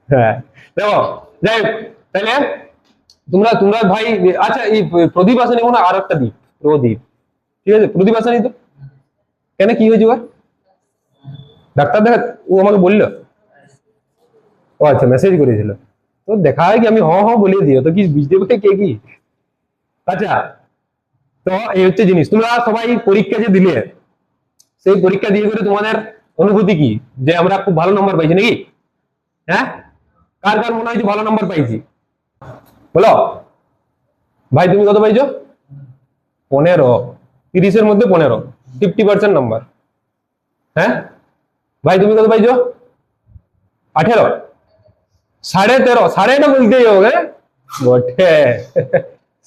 হ্যাঁ, দেখো, যাই হোক, তাহলে তোমরা তোমরা ভাই, আচ্ছা, এই প্রদীপ আসেনি মনে হয়, আর একটা দ্বীপ, প্রদীপ, ঠিক আছে? প্রদীপ আসেনি তো? কেন কি হয়েছে ওর? ডাক্তার দেখা ও আমাকে বললো? ও আচ্ছা, মেসেজ করেছিল। তো দেখা হয় কি আমি হ হ বলিয়ে দিও তো কি বুঝতে পারে কে কি। আচ্ছা, তো এই হচ্ছে জিনিস। তোমরা সবাই পরীক্ষা যে দিলে, সেই পরীক্ষা দিয়ে করে তোমাদের অনুভূতি কি? যে আমরা খুব ভালো নম্বর পাইছি নাকি? হ্যাঁ, কার কার মনে হয় যে ভালো নম্বর পাইছি? বলো ভাই, তুমি কত পাইছো? 15। 30-এর মধ্যে 15, 50% নাম্বার। হ্যাঁ ভাই, তুমি কত পাইছো? 18। 13.5, সাড়েটা বলতেই হবে বটে।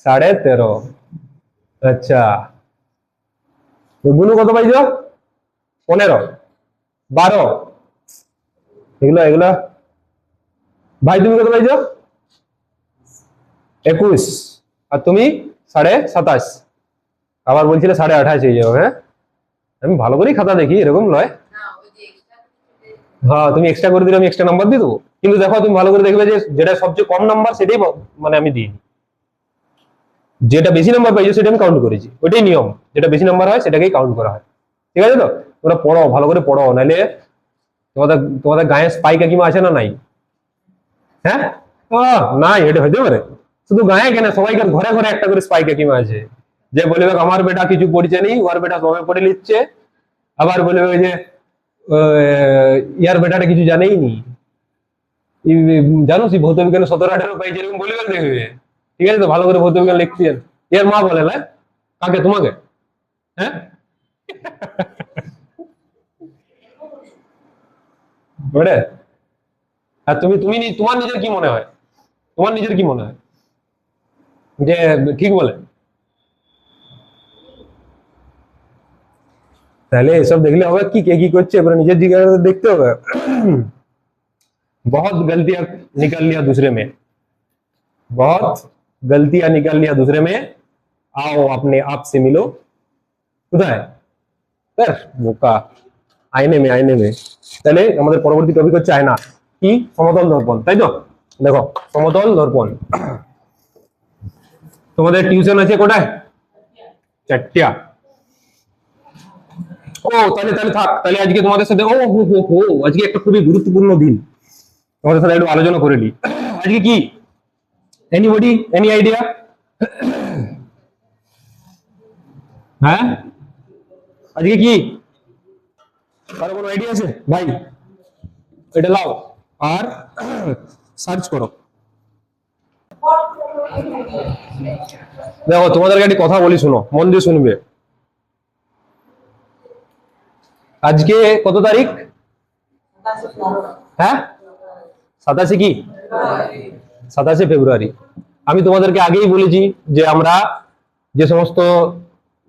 13.5। আচ্ছা, তো গুনু কত পাইছো? 15, 12। এগুলো এগুলো ভাই, তুমি কত পাইছো? 21। আর তুমি 27.5। আবার বলছিলে 28.5 হয়ে যাবে। হ্যাঁ, আমি ভালো করেই খাতা দেখি, এরকম নয়। হ্যাঁ, তুমি এক্সট্রা করে দিলে আমি এক্সট্রা নাম্বার দিয়ে দেবো। কিন্তু দেখো, তুমি ভালো করে দেখবে যে যেটা সবচেয়ে কম নাম্বার সেটাই মানে আমি দিই। যেটা বেশি নাম্বার পাইছো সেটা আমি কাউন্ট করেছি, ওইটাই নিয়ম। যেটা বেশি নাম্বার হয় সেটাকেই কাউন্ট করা হয়। ঠিক আছে তো? তোমরা পড়ো, ভালো করে পড়ো, নাহলে তোমাদের তোমাদের গায়ে স্পাই কাকিমা আছে না নাই? হ্যাঁ, নাই, এটা হইতে পারে। শুধু গায়ে কেন, সবাইকার ঘরে ঘরে একটা করে স্পাই কাকিমা আছে, যে বলবে আমার বেটা কিছু পড়ছে নেই, ওর বেটা সবে পড়ে নিচ্ছে। আবার বলবে ওই যে ইয়ার বেটাটা কিছু জানেই নি, জানো সে ভৌত বিজ্ঞানে 17-18 পাইছে, এরকম বলবে দেখবে। ঠিক আছে তো? ভালো করে ভৌত বিজ্ঞান লিখছেন। এর মা বলে না? কাকে? তোমাকে? হ্যাঁ, বলে। আর তুমি তুমি তোমার নিজের কি মনে হয়? তোমার নিজের কি মনে হয় যে ঠিক বলে? তাহলে এসব দেখলে হবে কি, কে কি করছে এবারে নিজের দিকে দেখতে হবে। बहुत गलतियां निकाल लिया दूसरे में, बहुत गलतियां निकाल लिया दूसरे में, आओ अपने आप से मिलो। কোথায়? স্যার বোকা, আইনে মে, আইনে মে। তাহলে আমাদের পরবর্তী টপিক হচ্ছে আয়না। কি? সমতল দর্পণ, তাই তো? দেখো, সমতল দর্পণ। তোমাদের টিউশন আছে কোটায়? 4টা। ও তাহলে তাহলে থাক, তাহলে আজকে তোমাদের সাথে ও হো হো হো আজকে একটা খুবই গুরুত্বপূর্ণ দিন, তোমাদের সাথে একটু আলোচনা করে নিই। আজকে কি? Anybody, any idea? হ্যাঁ, আজকে কি? কারো কোনো আইডিয়া আছে ভাই? এটা লাও আর সার্চ করো। দেখো, তোমাদেরকে একটি কথা বলি, শুনো, মন দিয়ে শুনবে। আজকে কত তারিখ? হ্যাঁ, 27 কি? 27 ফেব্রুয়ারি। আমি তোমাদেরকে আগেই বলেছি যে আমরা যে সমস্ত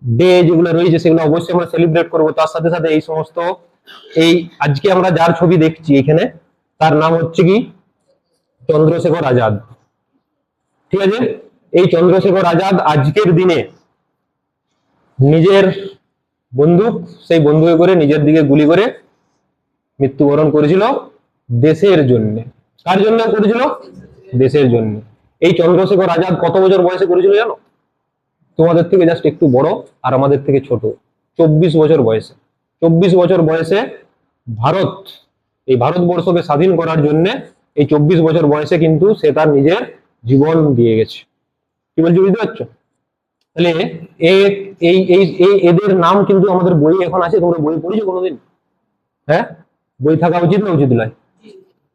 ডে যেগুলো রয়েছে সেগুলো অবশ্যই আমরা সেলিব্রেট করবো। তার সাথে সাথে এই সমস্ত, এই আজকে আমরা যার ছবি দেখছি এখানে, তার নাম হচ্ছে কি? চন্দ্রশেখর আজাদ। ঠিক আছে? এই চন্দ্রশেখর আজাদ আজকের দিনে নিজের বন্দুক, সেই বন্দুকে করে নিজের দিকে গুলি করে মৃত্যুবরণ করেছিল দেশের জন্য। কার জন্য করেছিল? দেশের জন্য। এই চন্দ্রশেখর আজাদ কত বছর বয়সে করেছিল জানো? তোমাদের থেকে জাস্ট একটু বড় আর আমাদের থেকে ছোট। 24 বছর বয়সে। 24 বছর বয়সে ভারত, এই ভারতবর্ষকে স্বাধীন করার জন্য এই 24 বছর বয়সে কিন্তু সে তার নিজের জীবন দিয়ে গেছে। কি বলছি বুঝতে পারছো? তাহলে এই এই এই এই এদের নাম কিন্তু আমাদের বই এখন আছে। তোমরা বই পড়েছো কোনোদিন? হ্যাঁ, বই থাকা উচিত না উচিত নয়?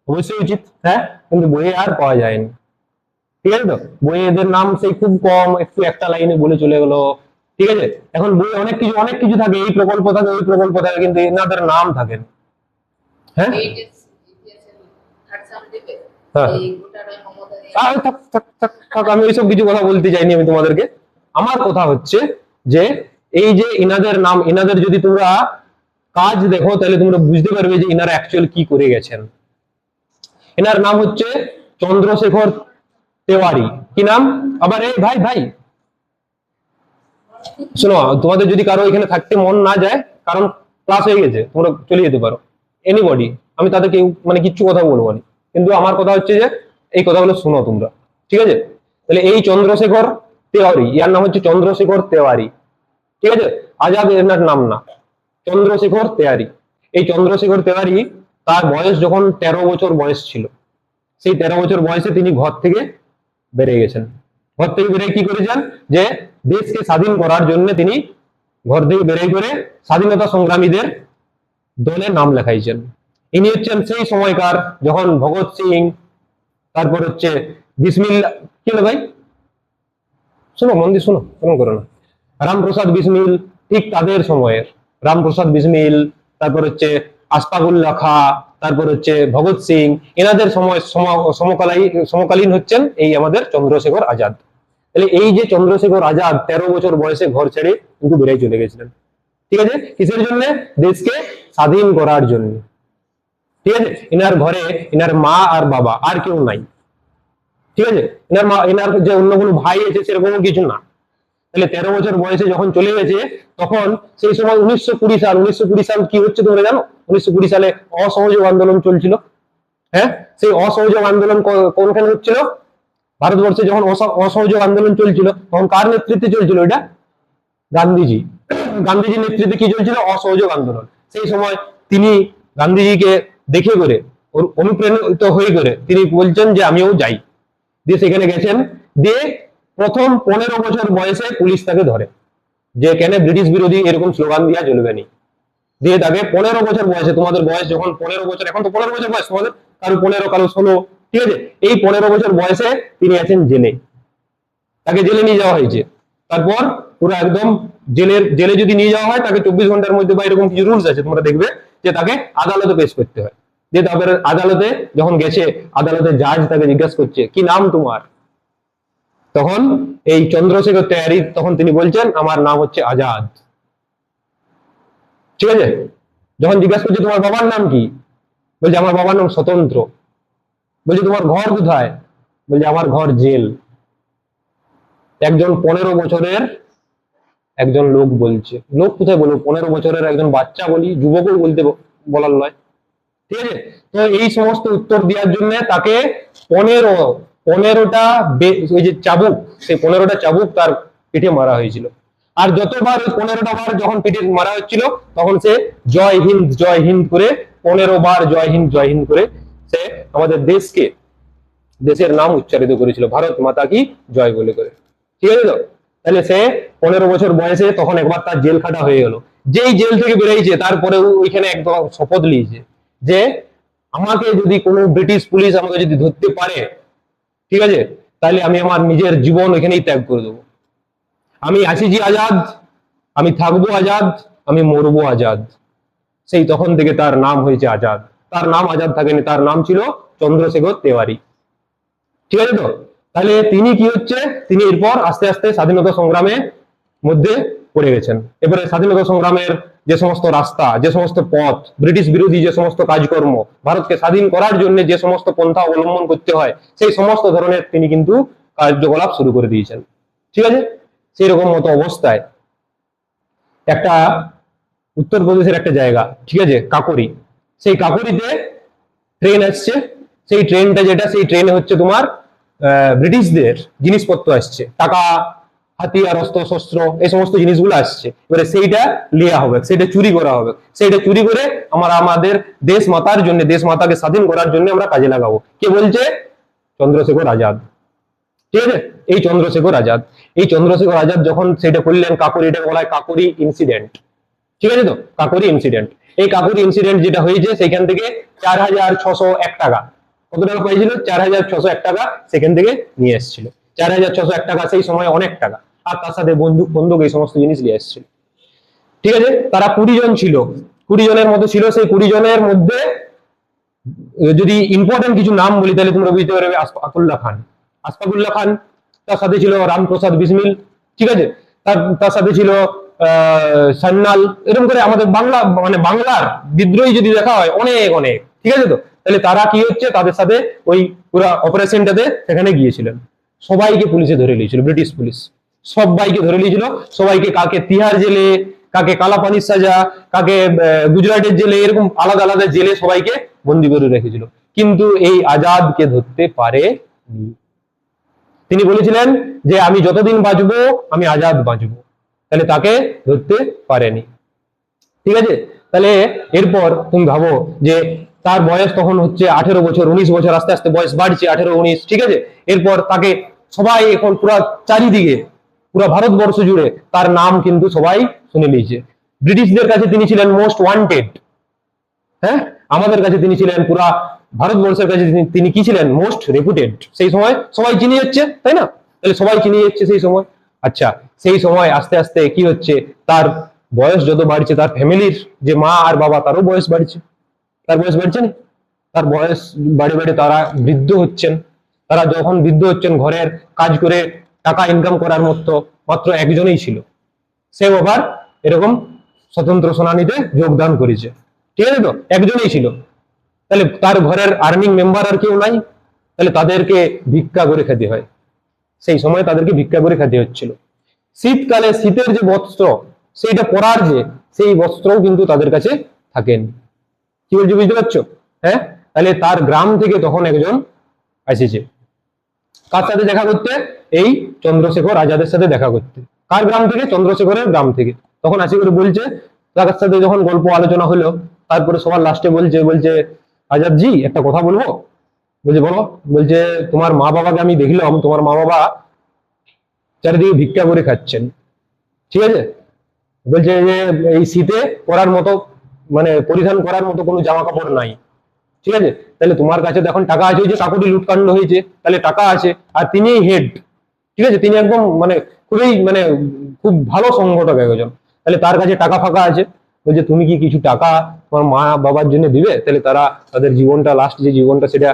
অবশ্যই উচিত। হ্যাঁ, কিন্তু বইয়ে আর পাওয়া যায়নি। ঠিক আছে তো? বইয়ে এদের নাম সেই খুব কম, একটু একটা লাইনে বলে চলে গেলো। ঠিক আছে? এখন বই অনেক কিছু অনেক কিছু থাকে, এই প্রকল্প থাকে, ওই প্রকল্প থাকে, কিন্তু এনাদের নাম থাকে না। হ্যাঁ, হ্যাঁ, থাক থাক থাক থাক, আমি ওইসব কিছু কথা বলতে চাইনি আমি তোমাদেরকে। আমার কথা হচ্ছে যে এই যে ইনাদের নাম, ইনাদের যদি তোমরা কাজ দেখো তাহলে তোমরা বুঝতে পারবে যে ইনারা অ্যাকচুয়াল কি করে গেছেন। এনার নাম হচ্ছে চন্দ্রশেখর তেওয়ারি। কি নাম? আবার এই ভাই ভাই শোনো, তোমাদের যদি কারো এখানে থাকতে মন না যায়, কারণ ক্লাস হয়ে গেছে, তোমরা চলে যেতে পারো। এনিবডি, আমি তাদেরকে মানে কিচ্ছু কথা বলবো না। কিন্তু আমার কথা হচ্ছে যে এই কথাগুলো শোনো তোমরা। ঠিক আছে? তাহলে এই চন্দ্রশেখর তেওয়ারি, ইয়ার নাম হচ্ছে চন্দ্রশেখর তেওয়ারি। ঠিক আছে? আজাদ এনার নাম না। চন্দ্রশেখর তেওয়ারি। এই চন্দ্রশেখর তেওয়ারি তার বয়স যখন 13 বছর বয়স ছিল, সেই 13 বছর বয়সে তিনি ঘর থেকে বেরিয়ে গেছেন। ঘর থেকে বেরিয়ে কি করেছেন, যে দেশকে স্বাধীন করার জন্য তিনি ঘর থেকে বেরিয়ে করে স্বাধীনতা সংগ্রামীদের দলে নাম লেখাইছেন। ইনি হচ্ছেন সেই সময়কার যখন ভগৎ সিং, তারপর হচ্ছে বিসমিল্লা, কি হলো ভাই, শোনো মন দিয়ে শোনো, কেমন করো না, রামপ্রসাদ বিসমিল, ঠিক তাদের সময়ের রামপ্রসাদ বিসমিল, তারপর হচ্ছে আশফাকুল্লাহ খা, তারপর হচ্ছে ভগৎ সিং, এনাদের সময় সমকালীন হচ্ছেন এই আমাদের চন্দ্রশেখর আজাদ। তাহলে এই যে চন্দ্রশেখর আজাদ 13 বছর বয়সে ঘর ছেড়ে কিন্তু বেরিয়ে চলে গেছিলেন, ঠিক আছে, কিসের জন্য, দেশকে স্বাধীন করার জন্য। ঠিক আছে, এনার ঘরে এনার মা আর বাবা, আর কেউ নাই, ঠিক আছে, এনার যে অন্য কোনো ভাই আছে সেরকম কিছু না। তাহলে 13 বছর বয়সে যখন চলে গেছে, তখন সেই সময় 1920 সাল কি হচ্ছে তোমরা জানো? 1920 সালে অসহযোগ আন্দোলন চলছিল। হ্যাঁ, সেই অসহযোগ আন্দোলন কোনখানে হচ্ছিল? ভারতবর্ষে যখন অসহযোগ আন্দোলন চলছিল, তখন কার নেতৃত্বে চলছিল এটা? গান্ধীজি। গান্ধীজির নেতৃত্বে কি চলছিল? অসহযোগ আন্দোলন। সেই সময় তিনি গান্ধীজিকে দেখে করে, অনুপ্রাণিত হয়ে করে তিনি বলছেন যে আমিও যাই, দিয়ে সেখানে গেছেন। দিয়ে প্রথম 15 বছর বয়সে পুলিশ তাকে ধরে, যে কেন ব্রিটিশ বিরোধী এরকম স্লোগান দেওয়া চলবে না। দিয়ে তাকে 15 বছর বয়সে, তোমাদের বয়স যখন 15 বছর, এখন তো 15 বছর বয়স তোমাদের, কারো 15 কারো 16, ঠিক আছে, এই 15 বছর বয়সে তিনি আছেন জেলে, তাকে জেলে নিয়ে যাওয়া হয়েছে। তারপর পুরো একদম জেলে যদি নিয়ে যাওয়া হয়, তাকে 24 ঘন্টার মধ্যে, বা এরকম কিছু রুলস আছে তোমরা দেখবে, যে তাকে আদালতে পেশ করতে হয়। যে তারপরে আদালতে যখন গেছে, আদালতে জাজ তাকে জিজ্ঞাসা করছে কি নাম তোমার, তখন এই চন্দ্রশেখর তেওয়ারি তখন তিনি বলছেন আমার নাম হচ্ছে আজাদ, ঠিক আছে। যখন জিজ্ঞাসা করছে তোমার বাবার নাম কি, বলছে আমার বাবার নাম স্বতন্ত্র। বলছে তোমার ঘর কোথায়, বলছে আমার ঘর জেল। একজন 15 বছরের একজন লোক বলছে, লোক কোথায় বলবো, 15 বছরের একজন বাচ্চা বলি, যুবকও বলতে বলার নয়, ঠিক আছে। তো এই সমস্ত উত্তর দেওয়ার জন্য তাকে 15টা ওই যে চাবুক, সেই 15টা চাবুক তার পিঠে মারা হয়েছিল। আর যতবার ওই 15টা বার যখন পিঠে মারা হচ্ছিল, তখন সে জয় হিন্দ করে 15 বার জয় হিন্দ করে সে আমাদের দেশের নাম উচ্চারিত করেছিল, ভারত মাতা কি জয় বলে করে, ঠিক আছে তো। তাহলে সে 15 বছর বয়সে তখন একবার তার জেল খাটা হয়ে গেল। যেই জেল থেকে বেরিয়েছে, তারপরে ওইখানে একদম শপথ নিয়েছে যে আমাকে যদি কোনো ব্রিটিশ পুলিশ আমাকে যদি ধরতে পারে, ঠিক আছে, তাহলে আমি আমার নিজের জীবন এখানেই ত্যাগ করে দেবো। আমি আছি যে আজাদ, আমি থাকবো আজাদ, আমি মরবো আজাদ। সেই তখন থেকে তার নাম হয়েছে আজাদ। তার নাম আজাদ থাকেনি, তার নাম ছিল চন্দ্রশেখর তেওয়ারি, ঠিক আছে তো। তাহলে তিনি কি হচ্ছে, তিনি এরপর আস্তে আস্তে স্বাধীনতা সংগ্রামের মধ্যে পড়ে গেছেন। এবারে স্বাধীনতা সংগ্রামের যে সমস্ত রাস্তা, যে সমস্ত পথ, ব্রিটিশ বিরোধী যে সমস্ত কাজকর্ম, ভারতকে স্বাধীন করার জন্য যে সমস্ত পন্থা অবলম্বন করতে হয়, সেই সমস্ত ধরনের তিনি কিন্তু কার্যকলাপ শুরু করে দিয়েছেন, ঠিক আছে। সেই রকম মতো অবস্থায় একটা উত্তরপ্রদেশের একটা জায়গা, ঠিক আছে, কাকরি, সেই কাকরিতে ট্রেন আসছে। সেই ট্রেনটা যেটা, সেই ট্রেনে হচ্ছে তোমার ব্রিটিশদের জিনিসপত্র আসছে, টাকা, হাতিয়ার, অস্ত্র শস্ত্র, এই সমস্ত জিনিসগুলো আসছে। এবারে সেইটা লিয়া হবে, সেইটা চুরি করা হবে, সেইটা চুরি করে আমাদের দেশ মাতার জন্য, দেশ মাতাকে স্বাধীন করার জন্য আমরা কাজে লাগাবো। কে বলছে? চন্দ্রশেখর আজাদ, ঠিক আছে। এই চন্দ্রশেখর আজাদ যখন সেটা করলেন, কাকরি, এটা বলা হয় কাকরি ইনসিডেন্ট, ঠিক আছে তো, কাকরি ইনসিডেন্ট। এই কাকরি ইনসিডেন্ট যেটা হয়েছে, সেখান থেকে 4601 টাকা, কত টাকা পাইছিল? 4601 টাকা সেখান থেকে নিয়ে এসেছিল। 4601 টাকা সেই সময় অনেক টাকা। আর তার সাথে বন্দুক এই সমস্ত জিনিস নিয়ে এসেছিল, ঠিক আছে। তারা 20 জন ছিল, 20 জনের মধ্যে ছিল। সেই 20 জনের মধ্যে যদি ইম্পর্টেন্ট কিছু নাম বলি, তাহলে তোমরা বুঝতে পারবে। আশফাকুল্লাহ খান, তার সাথে ছিল রামপ্রসাদ বিসমিল, ঠিক আছে, তার সাথে ছিল সান্যাল, এরকম করে আমাদের বাংলার বিদ্রোহী যদি দেখা হয় অনেক অনেক, ঠিক আছে তো। তাহলে তারা কি হচ্ছে, তাদের সাথে ওই পুরো অপারেশনটাতে সেখানে গিয়েছিলেন। সবাইকে পুলিশে ধরে নিয়েছিল, ব্রিটিশ পুলিশ সবাইকে ধরে নিয়েছিল। সবাইকে, কাকে তিহার জেলে, কাকে কালাপানির সাজা, কাকে গুজরাটের জেলে, এরকম আলাদা আলাদা জেলে সবাইকে বন্দি করে রেখেছিল। কিন্তু এই আজাদকে ধরতে পারেনি। তিনি বলেছিলেন যে আমি যতদিন বাঁচবো আমি আজাদ বাঁচবো, তাহলে তাকে ধরতে পারেনি। ঠিক আছে? তাহলে এরপর তুমি ভাবো যে তার বয়স তখন হচ্ছে 18 বছর, 19 বছর, আস্তে আস্তে বয়স বাড়ছে 18, 19, ঠিক আছে? এরপর তাকে সবাই এখন পুরা চারিদিকে পুরা ভারতবর্ষ জুড়ে তার নাম কিন্তু সবাই শুনে নিয়েছে। ব্রিটিশদের কাছে তিনি ছিলেন মোস্ট ওয়ান্টেড, হ্যাঁ, আমাদের কাছে তিনি ছিলেন, পুরা ভারতবর্ষের কাছে তিনি কি ছিলেন? মোস্ট রেপুটেড। সেই সময় সবাই চিনে যাচ্ছে, তাই না? তাহলে সবাই চিনে যাচ্ছে সেই সময়। আচ্ছা, সেই সময় আস্তে আস্তে কি হচ্ছে, তার বয়স যত বাড়ছে, তার ফ্যামিলির যে মা আর বাবা তারও বয়স বাড়ছে, তার বয়স বাড়ছে না? তার বয়স বাড়ে বাড়ে তারা বৃদ্ধ হচ্ছেন। তারা যখন বৃদ্ধ হচ্ছেন, ঘরের কাজ করে টাকা ইনকাম করার মতো মাত্র একজনই ছিল, সেও আবার এরকম স্বতন্ত্র সেনানীতে যোগদান করেছে, ঠিক আছে? তো একজনই ছিল। তাহলে তার ঘরের আর্নিং মেম্বার আর কেউ নাই, তাহলে তাদেরকে ভিক্ষা করে খেতে হয়। সেই সময় তাদেরকে ভিক্ষা করে খেতে হচ্ছিল। শীতকালে শীতের যে বস্ত্র সেইটা পরার যে সেই বস্ত্রও কিন্তু তাদের কাছে থাকেন। কি বলছি বুঝতে পারছো? হ্যাঁ, তাহলে তার গ্রাম থেকে তখন একজন আসিছে, কার সাথে দেখা করতে? এই চন্দ্রশেখর আজাদের সাথে দেখা করতে। কার গ্রাম থেকে? চন্দ্রশেখরের গ্রাম থেকে। তখন আসি করে বলছে, তার সাথে যখন গল্প আলোচনা হলো, তারপরে সবার লাস্টে বলছে বলছে আজাদ জি একটা কথা বলবো। বলছে বলো। বলছে তোমার মা বাবাকে আমি দেখলাম, তোমার মা বাবা চারিদিকে ভিক্ষা করে খাচ্ছেন, ঠিক আছে? বলছে যে এই শীতে পরার মতো মানে পরিধান করার মতো কোনো জামা কাপড় নাই, ঠিক আছে? তাহলে তোমার কাছে তো এখন টাকা আছে, ওই যে কাকুটি লুটকাণ্ড হয়েছে, তাহলে টাকা আছে, আর তিনিই হেড, ঠিক আছে? তিনি একদম মানে খুবই মানে খুব ভালো সংগঠক একজন, তাহলে তার কাছে টাকা ফাঁকা আছে। বলছে তুমি কি কিছু টাকা তোমার মা বাবার জন্য দিবে, তাহলে তারা তাদের জীবনটা, লাস্ট যে জীবনটা সেটা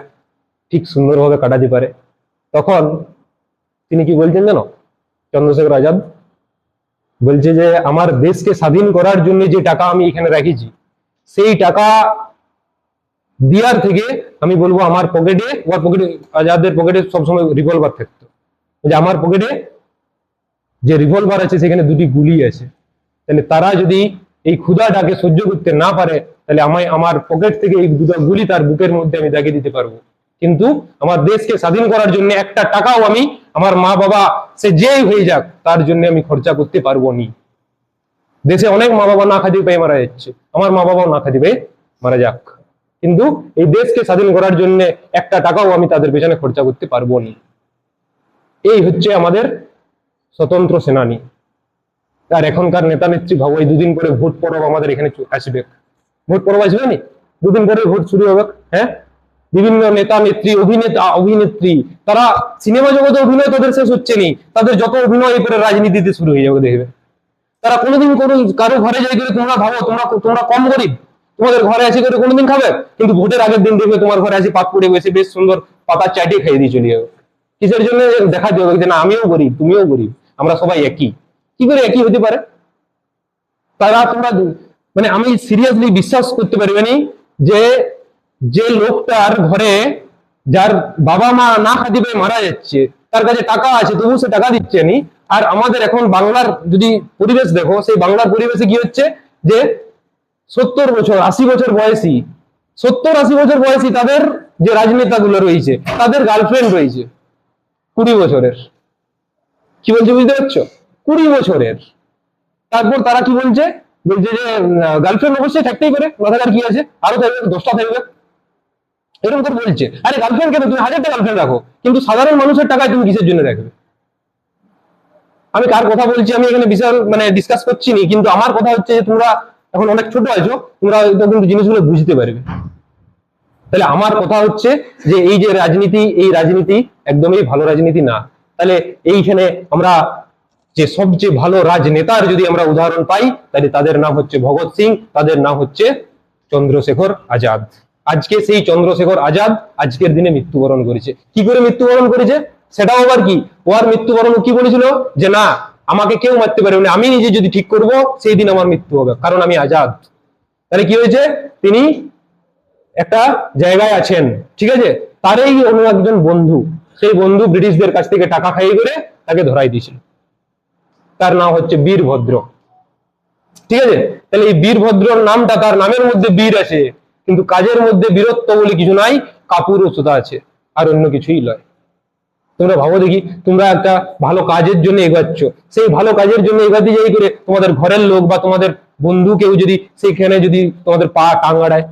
ঠিক সুন্দরভাবে কাটাতে পারে। তখন তিনি কি বলছেন জানো, চন্দ্রশেখর আজাদ বলছে যে আমার দেশকে স্বাধীন করার জন্য যে টাকা আমি এখানে রেখেছি, সেই টাকা দিয়ার থেকে আমি বলবো আমার পকেটে, ওর পকেটে, আজাদের পকেটে সবসময় রিভলভার থাকতো, যে আমার পকেটে যে রিভলভার আছে সেখানে দুটি গুলি আছে, তাহলে তারা যদি এই ক্ষুধাটাকে সহ্য করতে না পারে, তাহলে আমার পকেট থেকে এই দুটো গুলি তার বুকের মধ্যে আমি দাগিয়ে দিতে পারবো, কিন্তু আমার দেশকে স্বাধীন করার জন্য একটা টাকাও আমি আমার মা বাবা সে যেই হয়ে যাক তার জন্য আমি খরচা করতে পারবো নি। দেশে অনেক মা বাবা না খাতে পেয়ে মারা যাচ্ছে, আমার মা বাবাও না খাতে পেয়ে মারা যাক, কিন্তু এই দেশকে স্বাধীন করার জন্য একটা টাকাও আমি তাদের পেছনে খরচা করতে পারবো নি। এই হচ্ছে আমাদের স্বতন্ত্র সেনানী। আর এখনকার নেতা নেত্রী ভাবো, এই দুদিন পরে ভোট পরব আমাদের এখানে আসবে, ভোট পরব আসবে নি, দুদিন পরে ভোট শুরু হবে। হ্যাঁ, বিভিন্ন নেতা নেত্রী, অভিনেতা অভিনেত্রী, তারা সিনেমা জগতে অভিনয় তাদের শেষ হচ্ছে নি, তাদের যত অভিনয় এরপরে রাজনীতিতে শুরু হয়ে যাবে, দেখবে। তারা কোনোদিন কোনো কারো ঘরে যাই করে, তোমরা ভাবো তোমরা তোমরা কম গরিব, তোমাদের ঘরে আসি করে কোনোদিন খাবে, কিন্তু ভোটের আগের দিন দেখবে তোমার ঘরে আসি পাক পড়ে বসে বেশ সুন্দর পাতা চাটিয়ে খাইয়ে দিয়ে চলে যাবে। কিসের জন্য? দেখা যাবে যে না আমিও গরিব, তুমিও গরিব, আমরা সবাই একই। কি করে একই হতে পারে? তারা তোমরা মানে আমি সিরিয়াসলি বিশ্বাস করতে পারবেনি যে যে লোকটার ঘরে যার বাবা মা না খাতে পেয়ে মারা যাচ্ছে, তার কাছে টাকা আছে তবু সে টাকা দিচ্ছে নি। আর আমাদের এখন বাংলার যদি পরিবেশ দেখো, সেই বাংলার পরিবেশে কি হচ্ছে যে 70 বছর 80 বছর বয়সী, 70-80 বছর বয়সী তাদের যে রাজনেতা গুলো রয়েছে তাদের গার্লফ্রেন্ড রয়েছে 20 বছরের। কি বলছে বুঝতে পারছো? 20 বছরের। তারপর তারা কি বলছে, বলছে যে গার্লফ্রেন্ড অবশ্যই থাকতেই পারে, মাথার কি আছে, আরো থাকবে, 10টা থাকবে, এরকম করে বলছে। আরে গার্লফ্রেন্ড কেন, তুমি 1000টা গার্লফ্রেন্ড রাখো, কিন্তু সাধারণ মানুষের টাকায় তুমি কিসের জন্য রাখবে? আমি কার কথা বলছি আমি এখানে বিশাল মানে ডিসকাস করছি নি, কিন্তু আমার কথা হচ্ছে যে তোমরা এখন অনেক ছোট আছো, তোমরা কিন্তু জিনিসগুলো বুঝতে পারবে। তাহলে আমার কথা হচ্ছে যে এই যে রাজনীতি, এই রাজনীতি একদমই ভালো রাজনীতি না। তাহলে এইখানে আমরা যে সবচেয়ে ভালো রাজনেতার যদি আমরা উদাহরণ পাই, তাহলে তাদের নাম হচ্ছে ভগৎ সিং, তাদের নাম হচ্ছে চন্দ্রশেখর আজাদ। আজকে সেই চন্দ্রশেখর আজাদ আজকের দিনে মৃত্যুবরণ করেছে। কি করে মৃত্যুবরণ করেছে সেটাও আবার কি, ওর মৃত্যুবরণ কি বলেছিল যে না আমাকে কেউ মারতে পারবে না, আমি নিজে যদি ঠিক করব সেই দিন আমার মৃত্যু হবে, কারণ আমি আজাদ। তাহলে কি হয়েছে, তিনি একটা জায়গায় আছেন, ঠিক আছে, তারই অন্য একজন বন্ধু, সেই বন্ধু ব্রিটিশদের কাছ থেকে টাকা খাইয়ে করে তাকে ধরাই দিয়েছিল, তার নাম হচ্ছে বীরভদ্র, ঠিক আছে। তাহলে এই বীরভদ্রর নামটা, তার নামের মধ্যে বীর আছে, কিন্তু কাজের মধ্যে বীরত্ব বলে কিছু নাই, কাপুরুষতা আছে, আর অন্য কিছুই নয়। তোমরা ভাবো দেখি, তোমরা একটা ভালো কাজের জন্য এগোচ্ছ, সেই ভালো কাজের জন্য এগাতে যাই করে তোমাদের ঘরের লোক বা তোমাদের বন্ধু কেউ যদি সেখানে যদি তোমাদের পা টাঙ্গাড়ায়,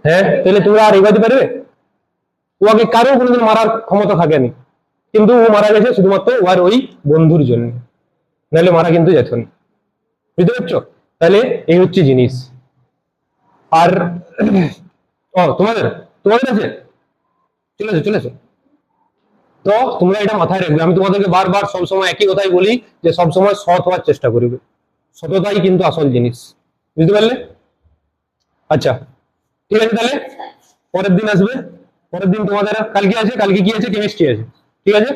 হ্যাঁ, তাহলে তোমরা আর এগোতে পারবে? ওকে কারো কোনোদিন মারার ক্ষমতা থাকেনি, কিন্তু ও মারা গেছে শুধুমাত্র ওর ওই বন্ধুর জন্য, নাহলে মারা কিন্তু যেত না। বুঝতে পারছো? তাহলে এই হচ্ছে জিনিস। আর ও তোমাদের তোমাদের আছে, চলে আসো চলে আসো। তো তোমরা এটা মাথায় রাখবে, আমি তোমাদেরকে বারবার সবসময় একই কথাই বলি যে সবসময় সৎ হওয়ার চেষ্টা করবে, সততাই কিন্তু আসল জিনিস। বুঝতে পারলে? আচ্ছা, ঠিক আছে, তাহলে পরের দিন আসবে। পরের দিন তোমাদের কালকে আছে, কালকে কি আছে? কেমিস্ট্রি আছে, ঠিক আছে।